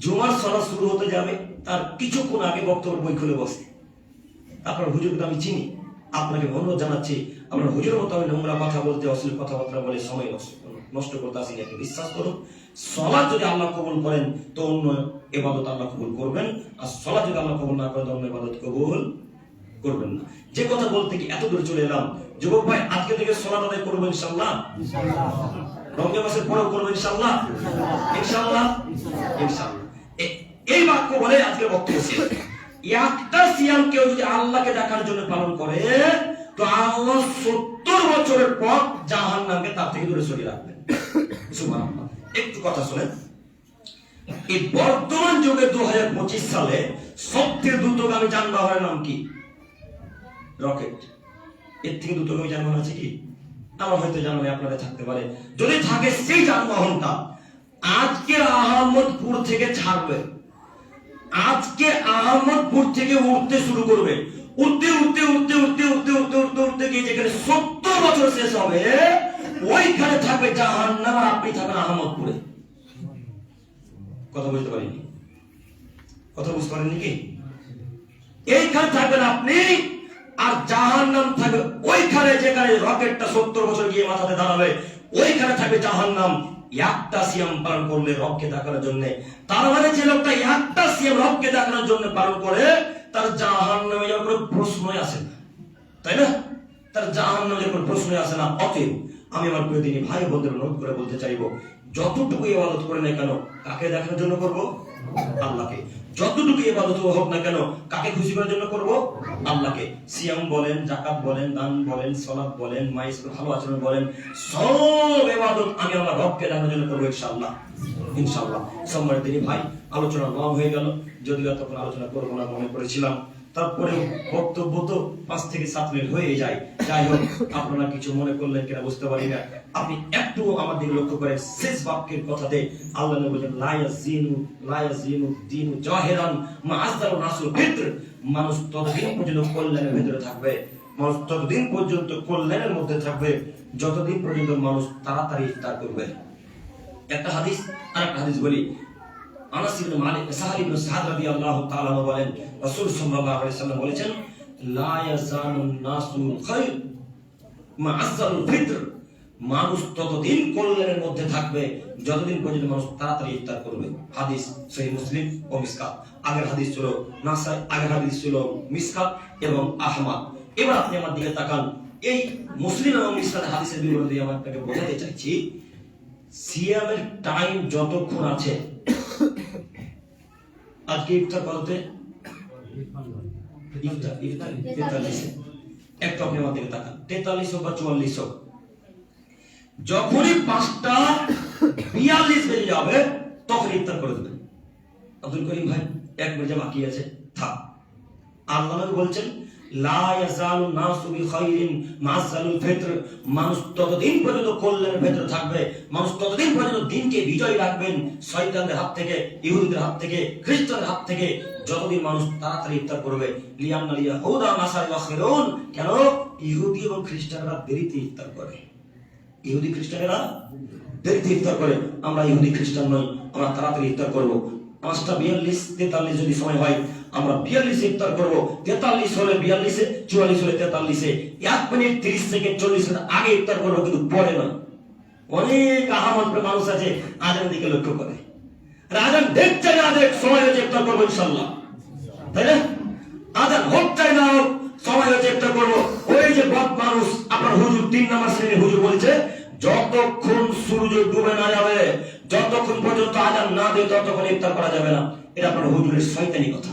জুমার সালাত শুরু হতে যাবে তার কিছুক্ষণ আগে বক্তব্য বই খুলে বসে। আপনার হুজুরকে আমি চিনি, আপনাকে অনুরোধ জানাচ্ছি, আপনার হুজুরের মতো আমি নোংরা কথা বলতে, অশ্লীল কথাবার্তা বলে সময় নষ্ট করতে আসিনি। আপনি বিশ্বাস করুন, সালাত যদি আল্লাহ কবুল করেন তো অন্য ইবাদত আল্লাহ কবুল করবেন, আর সালাত যদি আল্লাহ কবুল না করেন তো অন্য ইবাদত কবুল করবেন না। যে কথা বলতে কি এত দূর চলে এলাম, যুবক ভাই, আজকে থেকে সালাত আদায় করবেন ইনশাআল্লাহ, রমজান মাসের পরেও করবেন ইনশাআল্লাহ, ইনশাআল্লাহ। এই বাক্য বলে আজকে বক্তব্য শেষ। একটা সিয়াম কেউ যদি আল্লাহকে দেখার জন্য পালন করে, তো আল্লাহ 70 বছরের পর জাহান্নামকে তার থেকে দূরে সরিয়ে রাখবেন। সুবহানাল্লাহ। একটু কথা শুনেন, এই বর্তমান যুগে 2025 সালে সবচেয়ে দ্রুতগামী যানবাহনের নাম কি? রকেট। এর থেকে দ্রুতগামী যানবাহন আছে কি? আমার হয়তো জানা নেই, আপনাদের থাকতে পারে। যদি থাকে, সেই যানবাহনটা আজকে আহমদপুর থেকে ছাড়বে, আজকে আহমদপুর থেকে উঠতে শুরু করবে, উঠতে উঠতে উঠতে উঠতে উঠতে উঠতে উঠতে উঠতে গিয়ে যেখানে 70 বছর শেষ হবে, ওইখানে থাকবে জাহান্নাম, আর আপনি থাকবেন আহমদপুরে। কথা বুঝতে পারেননি? কথা বুঝতে পারেননি কি? এইখানে থাকবেন আপনি, আর জাহান্নাম থাকবে ওইখানে, যেখানে রকেটটা 70 বছর গিয়ে মাথাতে দাঁড়াবে, ওইখানে থাকবে জাহান্নাম। একটা সিয়াম পালন করলে রবকে দেখানোর জন্য, তার মানে যে লোকটা একটা সিয়াম রবকে দেখানোর জন্য পালন করে, তার জাহান্নামে যাওয়ার কোনো প্রশ্নই আসে না, তাই না? তার জাহান্নামে যাওয়ার কোনো প্রশ্নই আসে না। অতএব আমি আমার প্রিয় দিনী ভাই বোনদের অনুরোধ করে বলতে চাইবো, যতটুকু ইবাদত করে না কেন কাকে দেখানোর জন্য করব? আল্লাহকে। যতটুকু ইবাদত হোক না কেন কাকে খুশি করার জন্য করব? আল্লাহকে। সিয়াম বলেন, যাকাত বলেন, দান বলেন, সালাত বলেন, মায়ের সাথে ভালো আচরণ বলেন, সব ইবাদত আমি আমার রবকে দেখানোর জন্য করব ইনশাআল্লাহ, ইনশাআল্লাহ। সম্মানিত দিনী ভাই, আলোচনা লং হয়ে গেল, যদিও তখন আলোচনা করব না মনে করেছিলাম, তারপরে বক্তব্য তো 5 থেকে 7 মিনিট হয়ে যায়। যাই হোক, আপনারা কিছু মনে করলেন কিনা বুঝতে পারি না। আপনি একটু আমার দিকে লক্ষ্য করেন, শেষ বাক্যের কথাতে আল্লাহ নবী বলেন, লা ইয়াজিনু দীনু জাহিরান মা আযযারু নাসুল ফিতর। মানুষ ততদিন পর্যন্ত কল্যাণের ভিতরে থাকবে, মানুষ ততদিন পর্যন্ত কল্যাণের মধ্যে থাকবে যতদিন পর্যন্ত মানুষ তাড়াতাড়ি ইফতার করবে। একটা হাদিস, আরেকটা হাদিস বলি। আনাস ইবনে মালিক, সাহাল ইবনে সাদ রাদিয়াল্লাহু তাআলা বলেন, রাসূল সাল্লাল্লাহু আলাইহি ওয়াসাল্লাম বলেছেন, লা ইয়াজানুন নাসু খায়র মা আযযারুল ফিতর। মানুষ ততদিন কল্যাণের মধ্যে থাকবে যতদিন পর্যন্ত মানুষ তাড়াতাড়ি ইফতার করবে। হাদিস সহিহ মুসলিম ও মিসকাত। আগের হাদিস ছিল নাসাই, আগের হাদিস ছিল মিসকাত, এবং আহমদ। এবার আপনি আমার দিকে তাকান, এই মুসলিম এবং ইসলামের হাদিসের বিবরণ দিয়ে আমি আপনাকে বোঝাতে চাইছি সিয়ামের টাইম যতক্ষণ আছে। আজকে ইফতার কততে? ইফতার 43 একটু আপনি আমার দিকে তাকান, 43 হোক বা 44 হোক, যখনই 5:42 বেজে যাবে তখন ইফতার করে দেবেন। আব্দুল করিম ভাই এক মিনিট বাকি আছে, থাক। আল্লাহ নবী বলছেন লা ইয়াজালু নাসু বিখাইরিন মাযালুল ফিতর, মানুষ ততদিন পর্যন্ত কল্যাণের ভেতরে থাকবে, মানুষ ততদিন পর্যন্ত দিনকে বিজয় রাখবেন শয়তানদের হাত থেকে, ইহুদিদের হাত থেকে, খ্রিস্টানদের হাত থেকে, যতদিন মানুষ তাড়াতাড়ি ইফতার করবে। লিয়ান্না ইয়াহুদা নাসারা ইয়াখিরুন, কেন? ইহুদি এবং খ্রিস্টানরা দেরিতে ইফতার করে। ইহুদি খ্রিস্টানেরা দেরিতে ইফতার করে, আমরা ইহুদি খ্রিস্টান নই, আমরা তাড়াতাড়ি ইফতার করব। 5:42 43 যদি সময় হয় আমরা 42 ইফতার করব। 43 হলে 42, 44 হলে 43, 1 মিনিট 30 সেকেন্ড 40 মিনিট আগে ইফতার করব, কিন্তু পরে নয়। অনেক আহমদ মানুষ আছে আজানের দিকে লক্ষ্য করে, আজান দেখছে না, দেখ সময় হয়েছে ইফতার করবো ইনশাআল্লাহ, তাই না? আজান হোক চাই না হোক সময় হয়েছে ইফতার করবো। ওই যে বদ মানুষ আপনার হুজুর 3 নম্বর শ্রেণীর হুজুর বলেছে যতক্ষণ সূর্য ডুবে না যাবে, যতক্ষণ পর্যন্ত আজান না দেয় ততক্ষণ ইফতার করা যাবে না। এটা আপনার হুজুরের শয়তানি কথা।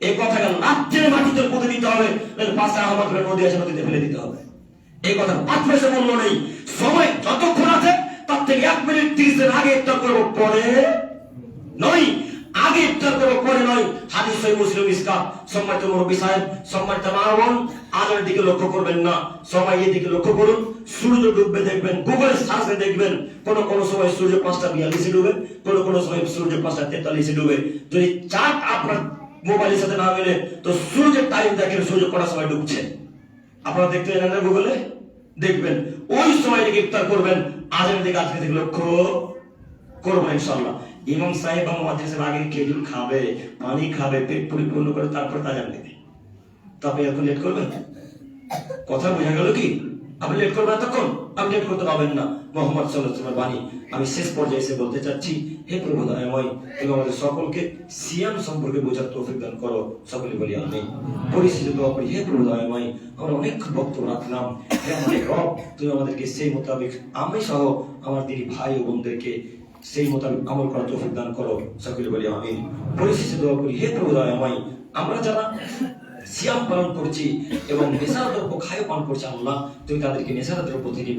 এই কথাটা লাজ্জের মাটিতে পুঁতে দিতে হবে, পাশে আহমদের নদী আছে, নদীতে ফেলে দিতে হবে। এই কথা 5 পয়সা মূল্য নেই। সময় যতক্ষণ আছে তার থেকে 1 মিনিট 30 সেকেন্ড আগে ইফতার করবো, পরে নয়। আগে ইফতার করবো, পরে নয়। হাদিস সহিহ মুসলিম ইসকাত। সম্মানিত মুরব্বী সাহেব, সম্মানিত মা বোন, আজানের দিকে লক্ষ্য করবেন না, সবাই এদিকে লক্ষ্য করুন। সূর্য ডুববে দেখবেন, গুগলে সার্চে দেখবেন, কোন সময় সূর্য 5:42 ডুবে, কোন সময় সূর্য 5:43 ডুবে। যদি চার্ট আপনার মোবাইলের সাথে না মেলে তো সূর্যের টাইম দেখেন, সূর্য কটার সময় ডুবছে আপনারা দেখতে জানেন না, গুগলে দেখবেন, ওই সময় দিকে ইফতার করবেন। আজানের দিকে আজকে থেকে লক্ষ্য করবেন ইনশাআল্লাহ। ইমাম সাহেব আমার মাদ্রাসার আগে খেজুর খাবে, পানি খাবে, পেট পরিপূর্ণ করে তারপর আজান দেবে। তো আপনি এখন লেট করবেন? কথা বোঝা গেল কি? আপনি লেট করবেন তখন? আপনি লেট করতে পারবেন না। মুহাম্মদ সাল্লাল্লাহু আলাইহি ওয়াসাল্লামের বাণী আমি শেষ পর্যায়ে এসে বলতে চাচ্ছি, হে প্রভু দয়াময়, তুমি আমাদের সকলকে সিয়াম সম্পর্কে বোঝার তৌফিক দান করো, সকলে বলি আমিন। পরিস্থিতি দোয়া করি, হে প্রভু দয়াময়, আমরা অনেক বক্তব্য রাখলাম, হে আমাদের রব, তুমি আমাদেরকে সেই মোতাবেক আমি সহ আমার দিনী ভাই ও বোনদেরকে সেই মোতাবেক আমল করার তৌফিক দান করো, সকলে বলি আমিন। পরিস্থিতি দোয়া করি, হে প্রভু দয়াময়, আমরা যারা সিয়াম পালন করছি এবং নেশার দ্রব্য খায় পান করছি, আল্লাহ তুমি তাদেরকে নেশার দ্রব্য থেকে